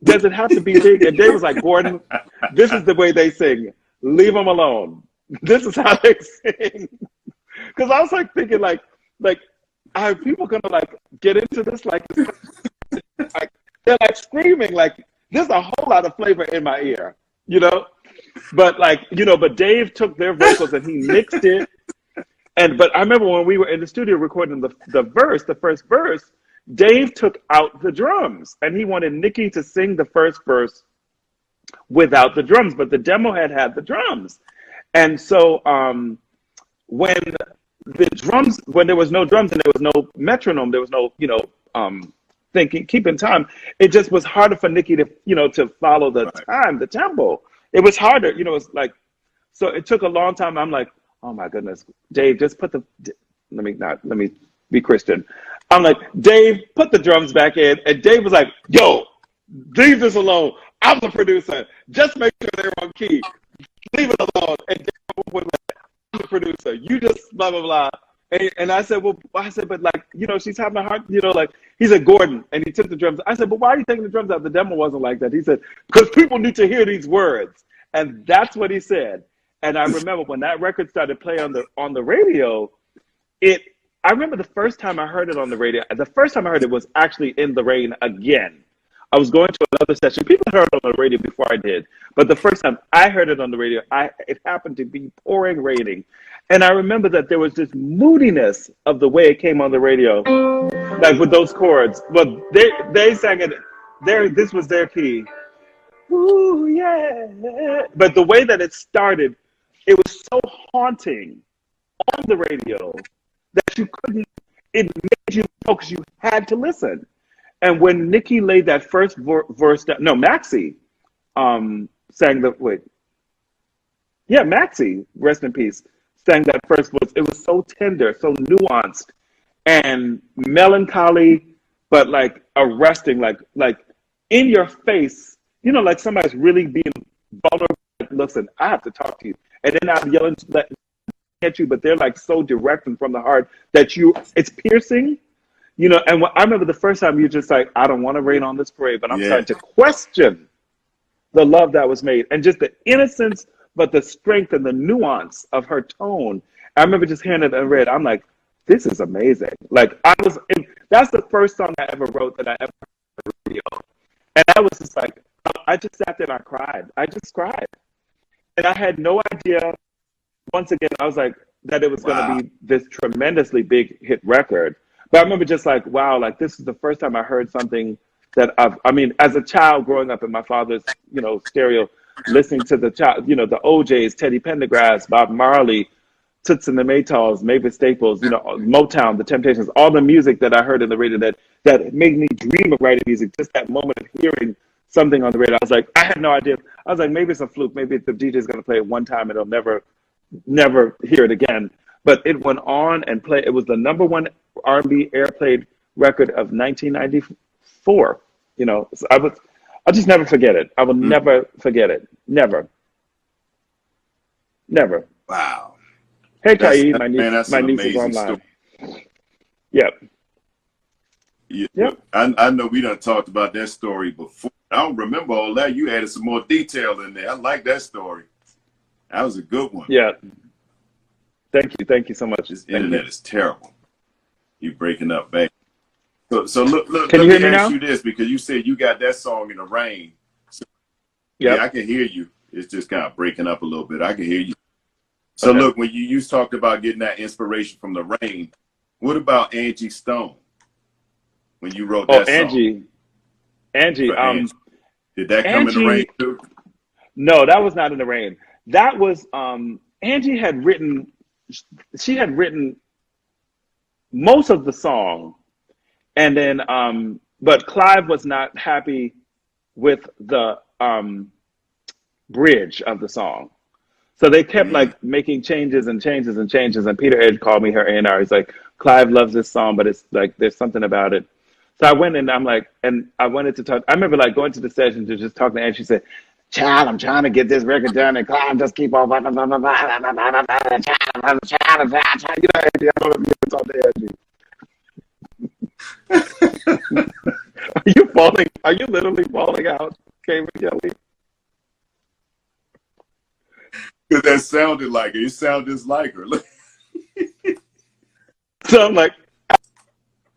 does it have to be big? And Dave was like, Gordan, this is the way they sing. Leave them alone. This is how they sing. Because I was like thinking, like, are people gonna like get into this like? They're like screaming, like there's a whole lot of flavor in my ear, you know? But like, you know, but Dave took their vocals and he mixed it. But I remember when we were in the studio recording the first verse, Dave took out the drums and he wanted Nikki to sing the first verse without the drums, but the demo had the drums. And so when there was no drums and there was no metronome, there was no, you know, keeping time, it just was harder for Nikki to, you know, to follow the time, the tempo. It was harder, you know, it's like, so it took a long time. I'm like, oh my goodness, Dave, just put let me be Christian. I'm like, Dave, put the drums back in. And Dave was like, yo, leave this alone. I'm the producer. Just make sure they're on key. Leave it alone. And Dave was like, I'm the producer. You just blah, blah, blah. And I said, but like, you know, she's having a hard, you know, like, he said, Gordan, and he took the drums. I said, but why are you taking the drums out? The demo wasn't like that. He said, because people need to hear these words. And that's what he said. And I remember when that record started playing on the radio, I remember the first time I heard it on the radio, the first time I heard it was actually In the Rain again. I was going to another session. People heard it on the radio before I did. But the first time I heard it on the radio, it happened to be pouring raining. And I remember that there was this moodiness of the way it came on the radio, like with those chords. But they sang it, this was their key. Ooh, yeah. But the way that it started, it was so haunting on the radio that you couldn't, it made you focus. You had to listen. And when Nikki laid that first verse down, no, Maxie sang Maxie, rest in peace, sang that first verse. It was so tender, so nuanced, and melancholy, but like arresting, like in your face, you know, like somebody's really being vulnerable. Like, listen, I have to talk to you. And then I'm yelling at you, but they're like so direct and from the heart that it's piercing. You know, and I remember the first time you're just like, I don't want to rain on this parade, but I'm starting to question the love that was made and just the innocence, but the strength and the nuance of her tone. I remember just hearing it and read. I'm like, this is amazing. Like that's the first song I ever wrote that I ever heard on the radio. And I was just like, I just sat there and I cried. I just cried. And I had no idea, once again, I was like, that it was going to be this tremendously big hit record. But I remember just like, wow, like this is the first time I heard something that as a child growing up in my father's, you know, stereo, listening to the OJs, Teddy Pendergrass, Bob Marley, Toots and the Maytals, Mavis Staples, you know, Motown, The Temptations, all the music that I heard in the radio that made me dream of writing music. Just that moment of hearing something on the radio, I was like, I had no idea. I was like, maybe it's a fluke. Maybe the DJ's going to play it one time and he'll never hear it again. But it went on and played. It was the number one R&B airplayed record of 1994. You know, so I'll just never forget it. I will never forget it. Never. Wow. Hey, Taï, my niece is online. Story. Yep. Yep. I know we done talked about that story before. I don't remember all that. You added some more detail in there. I like that story. That was a good one. Yeah. Thank you so much. This internet is terrible. You breaking up, babe. So look. Can let you hear me me ask now? you this, because you said you got that song in the rain. So, Yep. yeah, I can hear you. It's just kind of breaking up a little bit. I can hear you. So Okay. look, when you talked about getting that inspiration from the rain, what about Angie Stone? When you wrote that song? Angie. Did that come in the rain too? No, that was not in the rain. That was Angie had written. She had written most of the song, and then but Clive was not happy with the bridge of the song, so they kept like making changes. And Peter Edge called me her A&R. He's like, Clive loves this song, but it's like there's something about it. So I went and I wanted to talk. I remember like going to the session to just talk to Angie. She said, child, I'm trying to get this record done, and Clive just keep on child, you know, Angie, I don't know if you can talk to Angie. Are you falling? Are you literally falling out, Cayman Kelly? Because that sounded like her. It sounded just like her. So I'm like,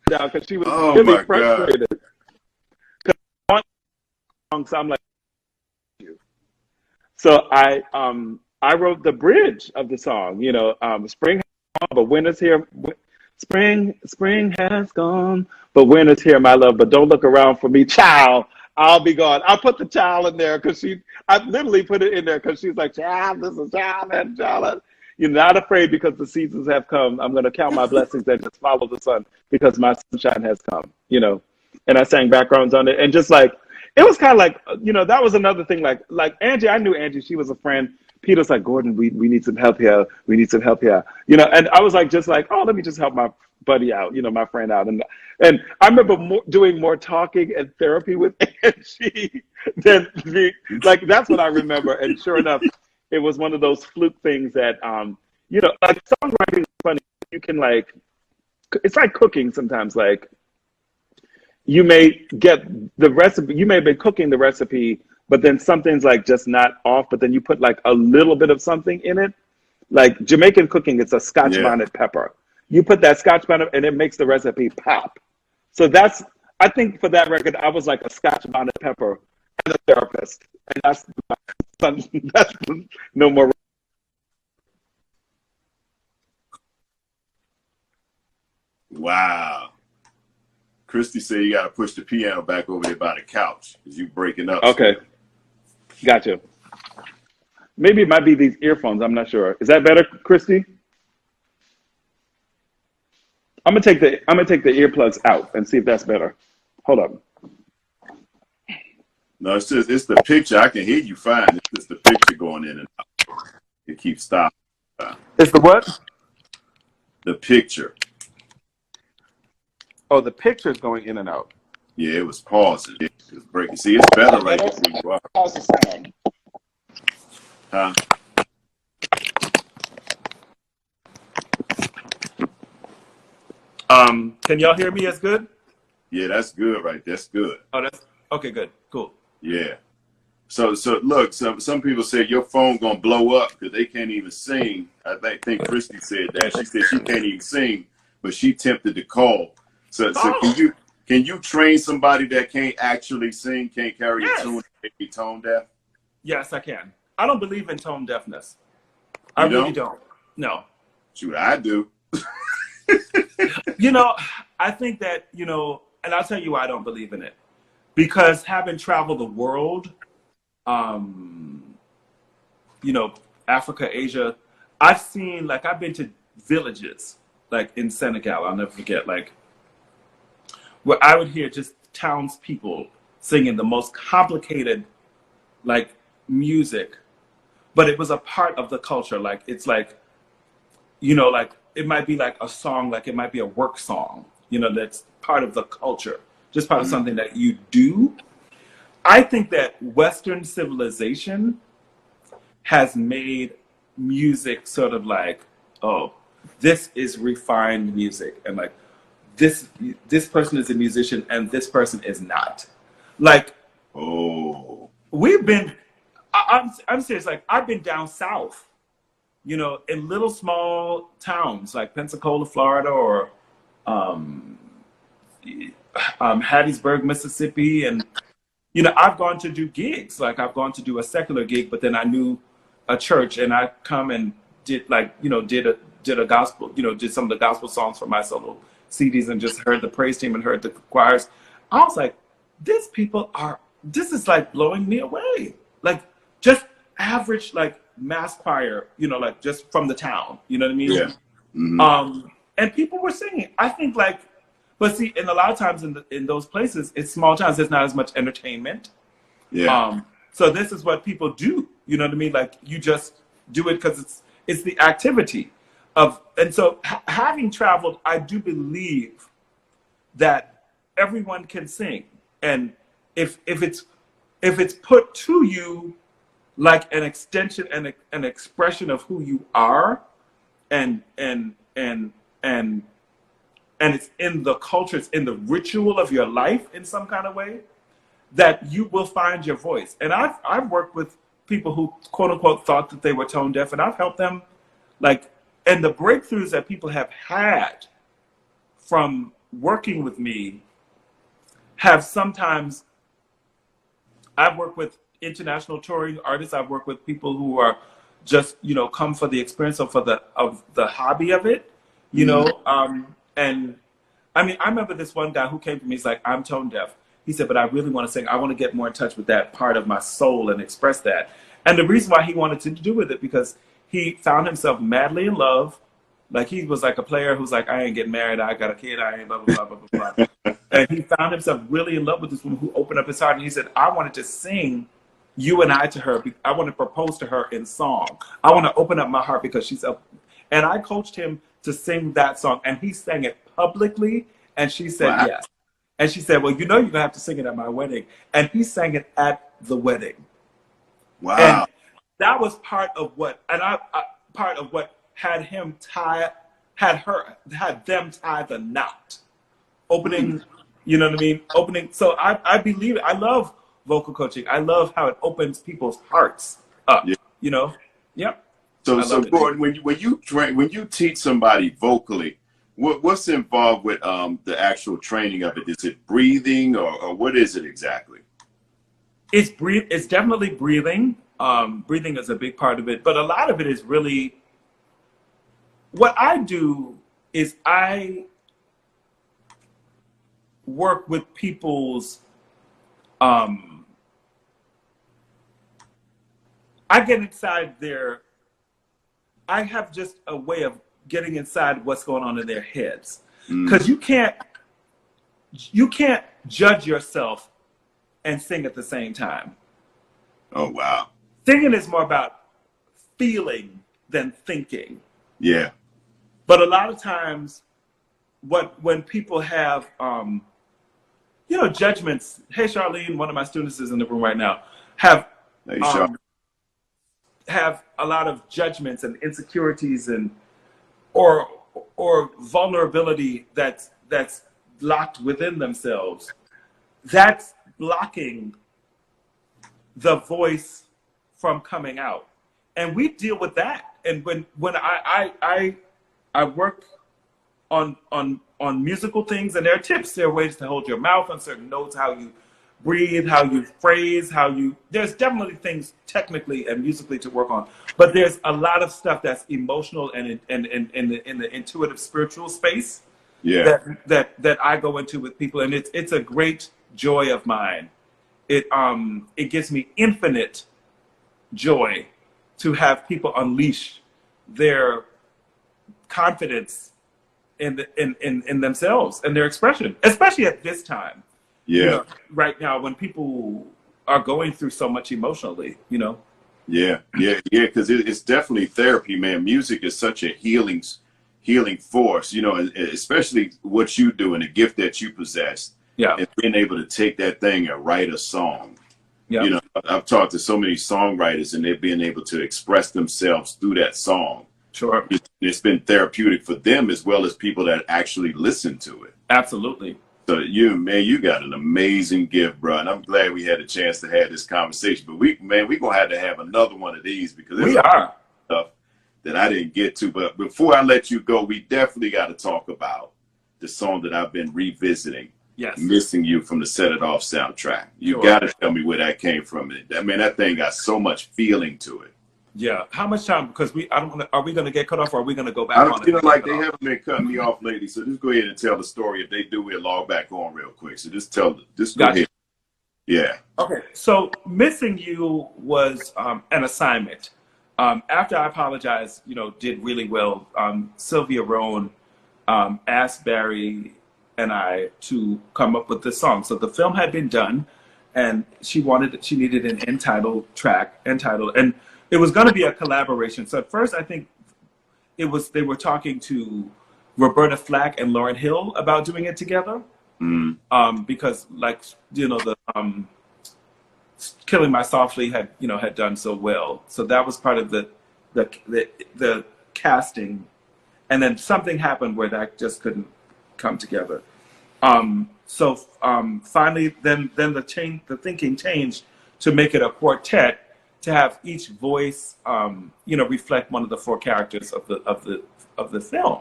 now because she was really frustrated. So I'm like, so I wrote the bridge of the song. You know, spring has gone, but winter's here. Spring has gone, but winter's here, my love. But don't look around for me, child. I'll be gone. I'll put the child in there because I literally put it in there because she's like, child, this is child and child. You're not afraid because the seasons have come. I'm going to count my blessings and just follow the sun because my sunshine has come, you know. And I sang backgrounds on it. And just like, it was kind of like, you know, that was another thing. Like Angie, I knew Angie. She was a friend. Peter's like, Gordan, we need some help here. We need some help here. You know, and I was like, just like, oh, let me just help my Buddy out, my friend out, and I remember doing more talking and therapy with Angie than me. Like that's what I remember. And sure enough, it was one of those fluke things that like songwriting is funny. You can like, it's like cooking sometimes. Like you may get the recipe, you may have been cooking the recipe, but then something's like just not off. But then you put like a little bit of something in it. Like Jamaican cooking, it's a Scotch Yeah. bonnet pepper. You put that Scotch bonnet and it makes the recipe pop. So I think for that record, I was like a Scotch bonnet pepper and a therapist. And that's no more. Wow. Christy said you got to push the piano back over there by the couch because you breaking up. Okay. Gotcha. Maybe it might be these earphones. I'm not sure. Is that better, Christy? I'm gonna take the earplugs out and see if that's better. Hold up. No, it's the picture. I can hear you fine. It's just the picture going in and out. It keeps stopping. It's the what? The picture. Oh, the picture's going in and out. Yeah, it was pausing. It was breaking. See, it's better right there where you are. How's the sound? Huh? Can y'all hear me as good? Yeah, that's good right. That's good. Oh, that's okay. Good, cool. Yeah. So look, some people say your phone gonna blow up because they can't even sing. I think Christy said that. She said she can't even sing, but she tempted to call. So can you train somebody that can't actually sing, can't carry a tune, can't be tone deaf? Yes, I can. I don't believe in tone deafness. I You really don't. No. Shoot, I do. I think that, and I'll tell you why I don't believe in it. Because having traveled the world, Africa, Asia, I've been to villages, like in Senegal, I'll never forget, like, where I would hear just townspeople singing the most complicated, like, music, but it was a part of the culture. Like, it's like, like, it might be like a song, like it might be a work song, that's part of the culture, just part of something that you do. I think that Western civilization has made music sort of like, oh, this is refined music, and like this person is a musician and this person is not. Like, Oh. I'm serious. Like, I've been down south, in little small towns like Pensacola, Florida, or Hattiesburg, Mississippi, and I've gone to do gigs. Like, I've gone to do a secular gig, but then I knew a church, and I come and did did a gospel, did some of the gospel songs for my solo CDs, and just heard the praise team and heard the choirs. I was like, this is like blowing me away. Like, just average, like, mass choir, like, just from the town, you know what I mean? Yeah. Mm-hmm. And people were singing. I think, like, but see, and a lot of times in those places, it's small towns, there's not as much entertainment. Yeah. So this is what people do, you know what I mean? Like, you just do it because it's the activity of, and so having traveled, I do believe that everyone can sing. And if it's put to you like an extension and an expression of who you are, and it's in the culture, it's in the ritual of your life in some kind of way, that you will find your voice. And I've worked with people who, quote unquote, thought that they were tone deaf, and I've helped them, like, and the breakthroughs that people have had from working with me have sometimes, I've worked with international touring artists. I've worked with people who are just, come for the experience of the hobby of it, and I mean, I remember this one guy who came to me, he's like, I'm tone deaf. He said, but I really want to sing. I want to get more in touch with that part of my soul and express that. And the reason why he wanted to do with it, because he found himself madly in love. Like, he was like a player who's like, I ain't getting married, I got a kid, I ain't blah, blah, blah, blah, blah, blah. And he found himself really in love with this woman who opened up his heart. And he said, I wanted to sing You and I to her. I want to propose to her in song. I want to open up my heart because she's up. And I coached him to sing that song, and he sang it publicly, and she said Wow. yes. And she said, well, you know, you're gonna have to sing it at my wedding. And he sang it at the wedding. And Wow. that was part of what, and part of what had them tie the knot, opening. You know what I mean? Opening. So I believe it. I love vocal coaching. I love how it opens people's hearts up. Yeah. You know? Yep. So Gordon, when you teach somebody vocally, what's involved with the actual training of it? Is it breathing or what is it exactly? It's definitely breathing. Breathing is a big part of it, but a lot of it is really what I do is I work with people's I get inside I have just a way of getting inside what's going on in their heads, because you can't judge yourself and sing at the same time. Oh wow. Singing is more about feeling than thinking. Yeah. But a lot of times when people have judgments. Hey, Charlene, one of my students is in the room right now. Have a lot of judgments and insecurities or vulnerability that's locked within themselves. That's blocking the voice from coming out, and we deal with that. And when I work on musical things, and there are tips, there are ways to hold your mouth on certain notes, how you breathe, how you phrase, there's definitely things technically and musically to work on, but there's a lot of stuff that's emotional and in the intuitive spiritual space that I go into with people, and it's a great joy of mine. It gives me infinite joy to have people unleash their confidence in themselves and their expression, especially at this time. Yeah. You know, right now when people are going through so much emotionally, you know. Yeah, because it's definitely therapy, man. Music is such a healing force, you know, and especially what you do and the gift that you possess. Yeah. And being able to take that thing and write a song. Yeah. You know, I've talked to so many songwriters, and they're being able to express themselves through that song. Sure. It's been therapeutic for them as well as people that actually listen to it. Absolutely. So you got an amazing gift, bro. And I'm glad we had a chance to have this conversation. But we're going to have another one of these, because there's stuff that I didn't get to. But before I let you go, we definitely got to talk about the song that I've been revisiting. Yes. Missing You, from the Set It Off soundtrack. You Sure. got to tell me where that came from. I mean, that thing got so much feeling to it. Yeah. How much time? Because are we going to get cut off, or are we going to go back I on don't it? feel like they haven't been cutting me off lately. So just go ahead and tell the story. If they do, we'll log back on real quick. So just go ahead. Yeah. Okay. So Missing You was an assignment. After I Apologize, did really well. Sylvia Rohn asked Barry and I to come up with this song. So the film had been done, and she needed an end title, and it was going to be a collaboration. So at first, I think they were talking to Roberta Flack and Lauryn Hill about doing it together, because the Killing My Softly had done so well. So that was part of the casting, and then something happened where that just couldn't come together. So finally, then the thinking changed to make it a quartet, to have each voice, reflect one of the four characters of the film.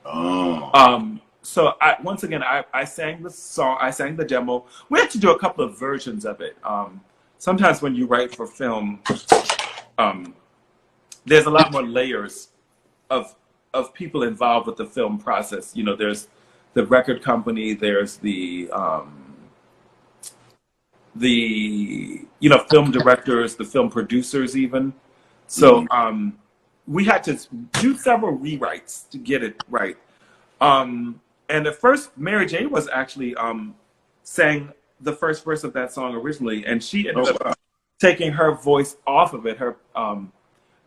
Oh. So I sang the song, I sang the demo. We had to do a couple of versions of it. Sometimes when you write for film, there's a lot more layers of people involved with the film process. There's the record company, there's the film directors, the film producers even. So we had to do several rewrites to get it right. And at first, Mary J was actually sang the first verse of that song originally, and she ended up taking her voice off of it. And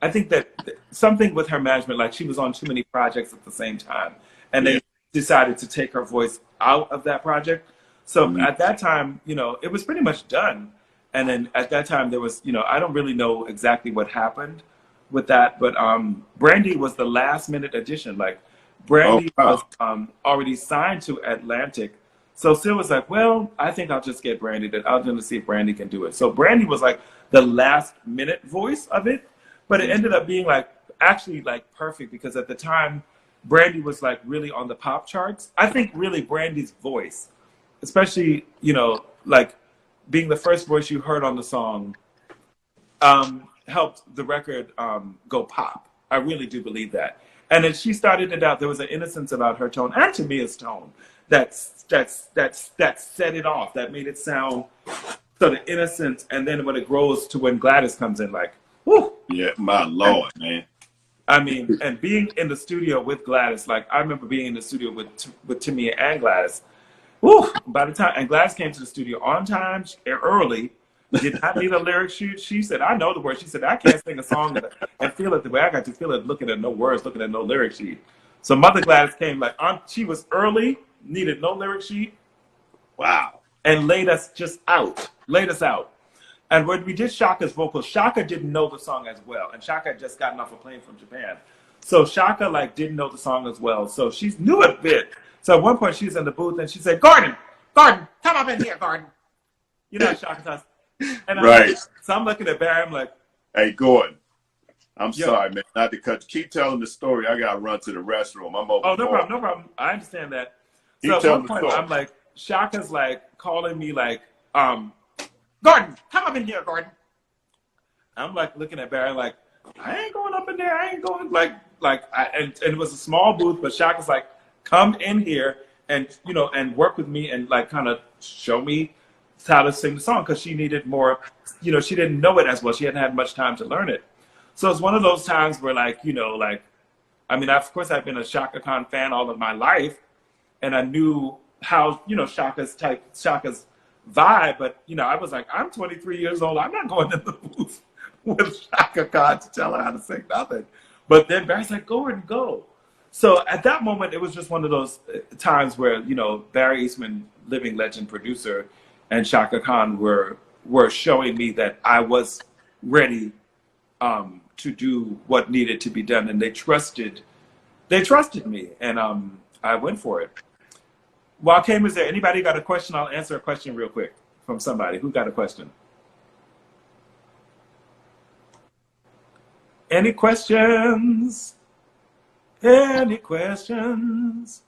I think that something with her management, like she was on too many projects at the same time, and they decided to take her voice out of that project. So at that time, you know, it was pretty much done. And then at that time there was, you know, I don't really know exactly what happened with that, but Brandy was the last minute addition. Like Brandy was already signed to Atlantic. So Sid was like, well, I think I'll just get Brandy. I'll just see if Brandy can do it. So Brandy was like the last minute voice of it, but it ended up being like actually like perfect because at the time Brandy was like really on the pop charts. I think really Brandy's voice, especially, you know, like being the first voice you heard on the song, helped the record go pop. I really do believe that. And then she started it out. There was an innocence about her tone and Tamia's tone that set it off. That made it sound sort of innocent. And then when it grows to when Gladys comes in, like, whoo. Yeah, my Lord, man. I mean, and being in the studio with Gladys, like I remember being in the studio with Tamia and Gladys. Woo! By the time, and Gladys came to the studio on time, early, did not need a lyric sheet. She said, I know the words. She said, I can't sing a song and feel it the way I got to feel it, looking at no words, looking at no lyric sheet. So Mother Gladys came like, she was early, needed no lyric sheet. Wow. And laid us out. And when we did Shaka's vocals, Shaka didn't know the song as well. And Shaka had just gotten off a plane from Japan. So Shaka like didn't know the song as well. So she knew it a bit. So at one point she was in the booth and she said, Gordan, come up in here, Gordan. You know Shaka does. And so I'm looking at Barry, I'm like, hey, Gordan, I'm sorry, man, not to cut. Keep telling the story. I got to run to the restroom. I'm over. Oh, no problem. I understand that. So at one point I'm like, Shaka's like calling me like, Gordan, come up in here, Gordan. I'm like looking at Barry like, I ain't going up in there. I ain't going and it was a small booth, but Shaka's like, come in here and, you know, and work with me and like kind of show me how to sing the song because she needed more, you know, she didn't know it as well. She hadn't had much time to learn it. So it's one of those times where like, you know, like, I mean, of course I've been a Shaka Khan fan all of my life and I knew how, you know, Shaka's vibe, but you know, I was like, I'm 23 years old. I'm not going in the booth with Shaka Khan to tell her how to sing nothing. But then Barry's like, go and go. So at that moment, it was just one of those times where, you know, Barry Eastman, living legend producer, and Shaka Khan were showing me that I was ready to do what needed to be done, and they trusted me, and I went for it. While Cayman, is there anybody got a question? I'll answer a question real quick from somebody. Who got a question? Any questions? Any questions?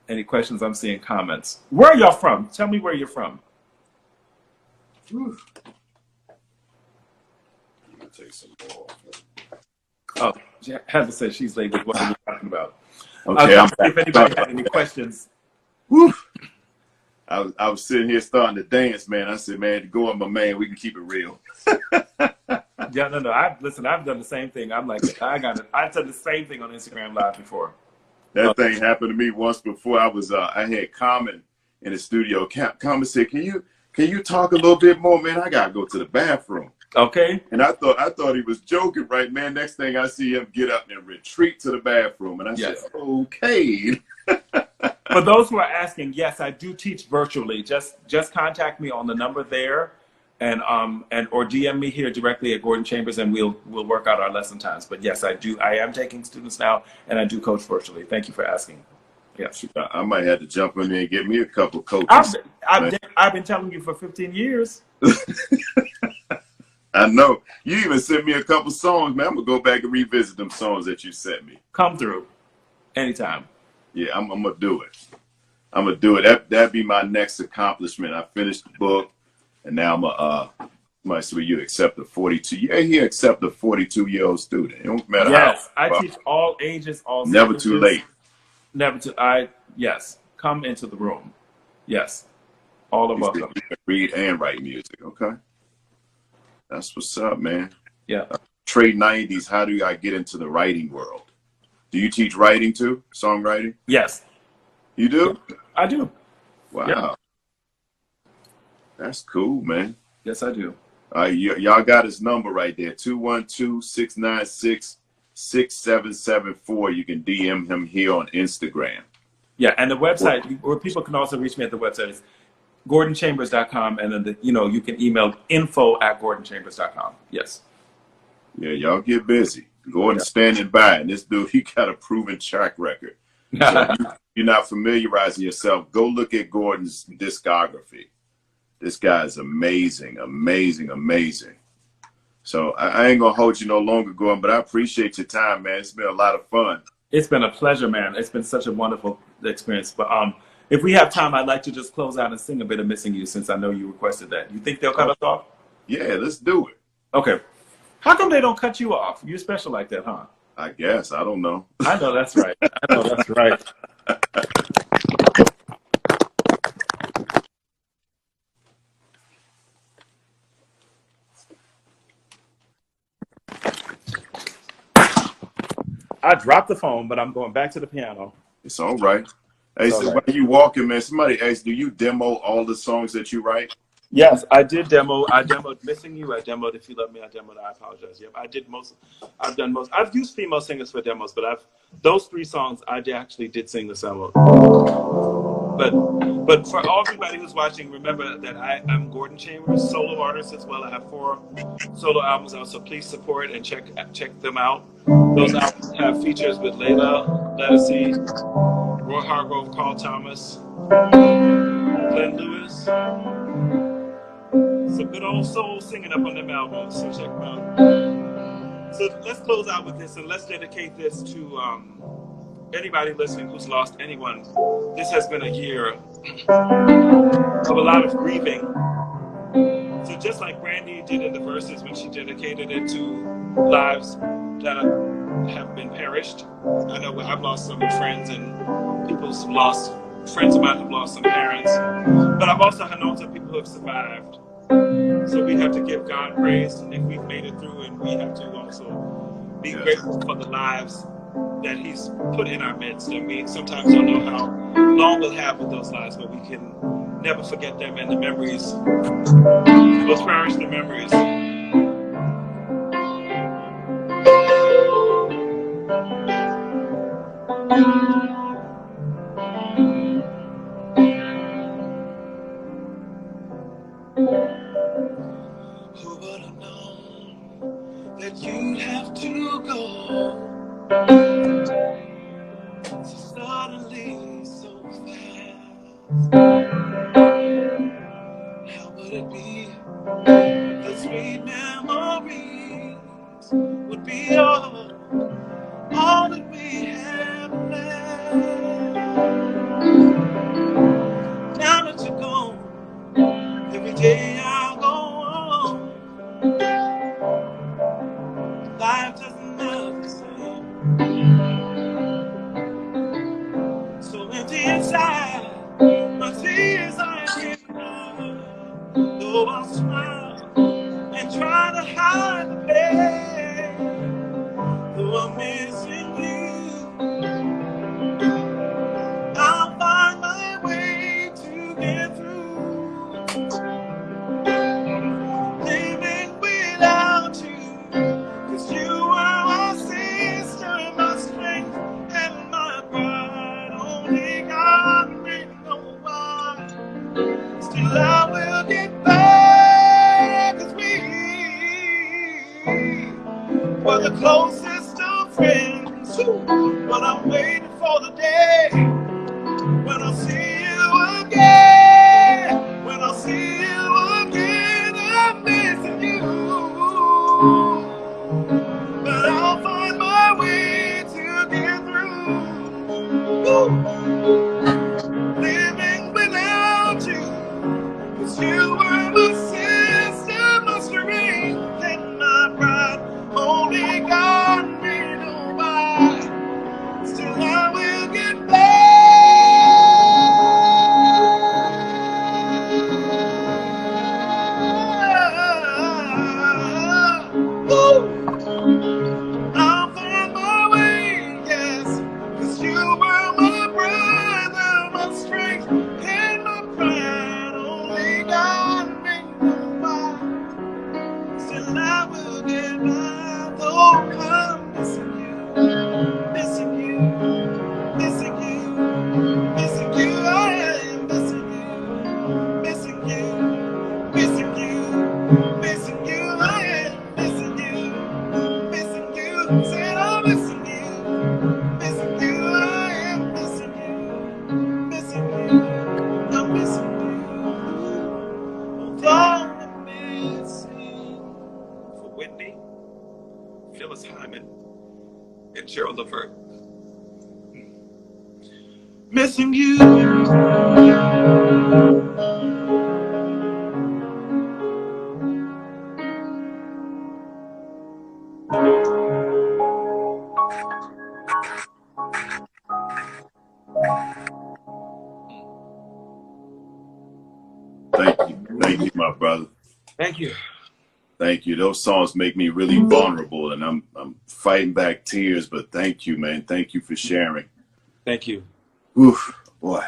Any questions? I'm seeing comments. Where are y'all from? Tell me where you're from. Take some more. Oh, Heather says she's late. What are you talking about? Okay, I'm if anybody had any questions. Whew. I was sitting here starting to dance, man. I said, man, go on, my man. We can keep it real. Yeah, no. I've done the same thing. I'm like, I said the same thing on Instagram Live before. That thing happened to me once before. I had Common in the studio. Common said, can you talk a little bit more, man? I gotta go to the bathroom. Okay. And I thought he was joking, right, man? Next thing I see him get up and retreat to the bathroom, and I said, okay. For those who are asking, yes, I do teach virtually. Just contact me on the number there, and or DM me here directly at Gordan Chambers, and we'll work out our lesson times. But yes, I do. I am taking students now, and I do coach virtually. Thank you for asking. Yes. I might have to jump in there and get me a couple coaches. I've been telling you for 15 years. I know. You even sent me a couple songs, man. I'm going to go back and revisit them songs that you sent me. Come through. Anytime. Yeah, I'm going to do it. I'm going to do it. That'd be my next accomplishment. I finished the book, and now I'm somebody said, you accept a 42. Yeah, he accept a 42-year-old student. It don't matter how. Yes, I teach all ages, all never too late. Yes, come into the room. Yes, all are welcome. You can read and write music, okay? That's what's up, man. Yeah. Trade 90s, how do I get into the writing world? Do you teach writing too? Songwriting? Yes. You do? I do. Wow. Yeah. That's cool, man. Yes, I do. Y'all got his number right there, 212-696-6774. You can DM him here on Instagram. Yeah, and the website, where people can also reach me at the website, is GordanChambers.com, and then you can email info@GordanChambers.com. Yes. Yeah, y'all get busy. Gordon standing by, and this dude, he got a proven track record. So if you're not familiarizing yourself, go look at Gordon's discography. This guy is amazing, amazing, amazing. So I ain't gonna hold you no longer, Gordon, but I appreciate your time, man. It's been a lot of fun. It's been a pleasure, man. It's been such a wonderful experience. But if we have time, I'd like to just close out and sing a bit of Missing You, since I know you requested that. You think they'll cut us off? Yeah, let's do it. Okay. How come they don't cut you off? You're special like that, huh? I guess. I don't know. I know that's right. I know that's right. I dropped the phone, but I'm going back to the piano. It's all right. Hey, so while you walking, man, somebody asked, do you demo all the songs that you write? Yes, I did demo. I demoed Missing You. I demoed If You Love Me. I demoed I Apologize. Yep, I did most. I've done most. I've used female singers for demos, but those 3 songs I actually did sing the solo. But for everybody who's watching, remember that I'm Gordan Chambers, solo artist as well. I have 4 solo albums out, so please support and check them out. Those albums have features with Layla, Ledisi, Roy Hargrove, Carl Thomas, Glenn Lewis. Some good old soul singing up on them albums, so check them out. So let's close out with this, and let's dedicate this to anybody listening who's lost anyone. This has been a year of a lot of grieving. So just like Brandy did in the verses when she dedicated it to lives that have been perished. I know I've lost some friends, and friends of mine have lost some parents. But I've also known some people who have survived. So we have to give God praise if we've made it through, and we have to also be grateful for the lives that He's put in our midst. And we sometimes don't know how long we'll have with those lives, but we can never forget them, and the memories. We'll cherish the memories. Who would have known that you'd have to go so suddenly, so fast? How would it be? The sweet memories would be all that we have left. Now that you're gone, every day I go on, life doesn't look the same. So empty inside, my tears I can't hide. Though I'll smile and try to hide the pain, though I'm missing you, I'll find my way to get through. Living without you, 'cause you were my sister, my strength, and my pride. Only God may know why. Still I will get back, 'cause we were the closest of friends. But I'm waiting for the day when I'll see you again. When I'll see you again, I'm missing you. But I'll find my way to get through. Woo. Living without you, 'cause you were my sister, my strength, and my pride. Only God may know why. Still I will get back. Woo. I'll find my way, yes, 'cause you were my brother. and Cheryl Levert. Missing you. Thank you, my brother. Thank you. Thank you. Those songs make me really vulnerable, and I'm fighting back tears. But thank you, man. Thank you for sharing. Thank you. Oof, boy,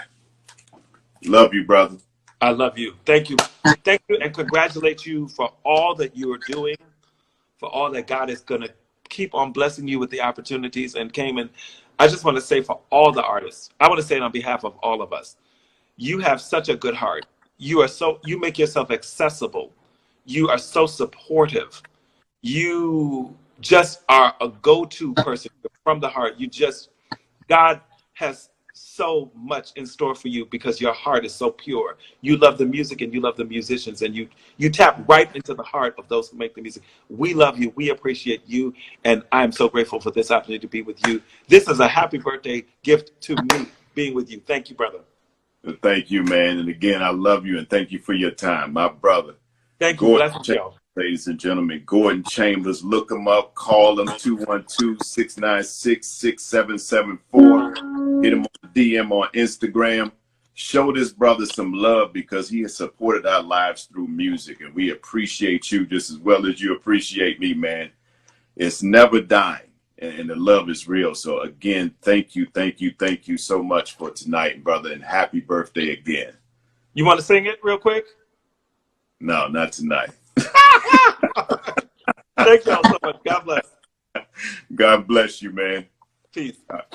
love you, brother. I love you. Thank you. Thank you, and congratulate you for all that you are doing, for all that God is going to keep on blessing you with the opportunities. And Cayman, I just want to say for all the artists, I want to say it on behalf of all of us, you have such a good heart. You make yourself accessible. You are so supportive. You just are a go-to person from the heart. God has so much in store for you because your heart is so pure. You love the music and you love the musicians, and you tap right into the heart of those who make the music. We love you. We appreciate you. And I'm so grateful for this opportunity to be with you. This is a happy birthday gift to me, being with you. Thank you, brother. Thank you, man. And again, I love you and thank you for your time, my brother. Thank you. Gordan Bless you. Ladies and gentlemen, Gordan Chambers. Look him up. Call him 212-696-6774. Hit him on DM on Instagram. Show this brother some love because he has supported our lives through music, and we appreciate you just as well as you appreciate me, man. It's never dying, and the love is real. So again, thank you so much for tonight, brother, and happy birthday again. You want to sing it real quick? No, not tonight. Thank y'all so much. God bless. God bless you, man. Peace.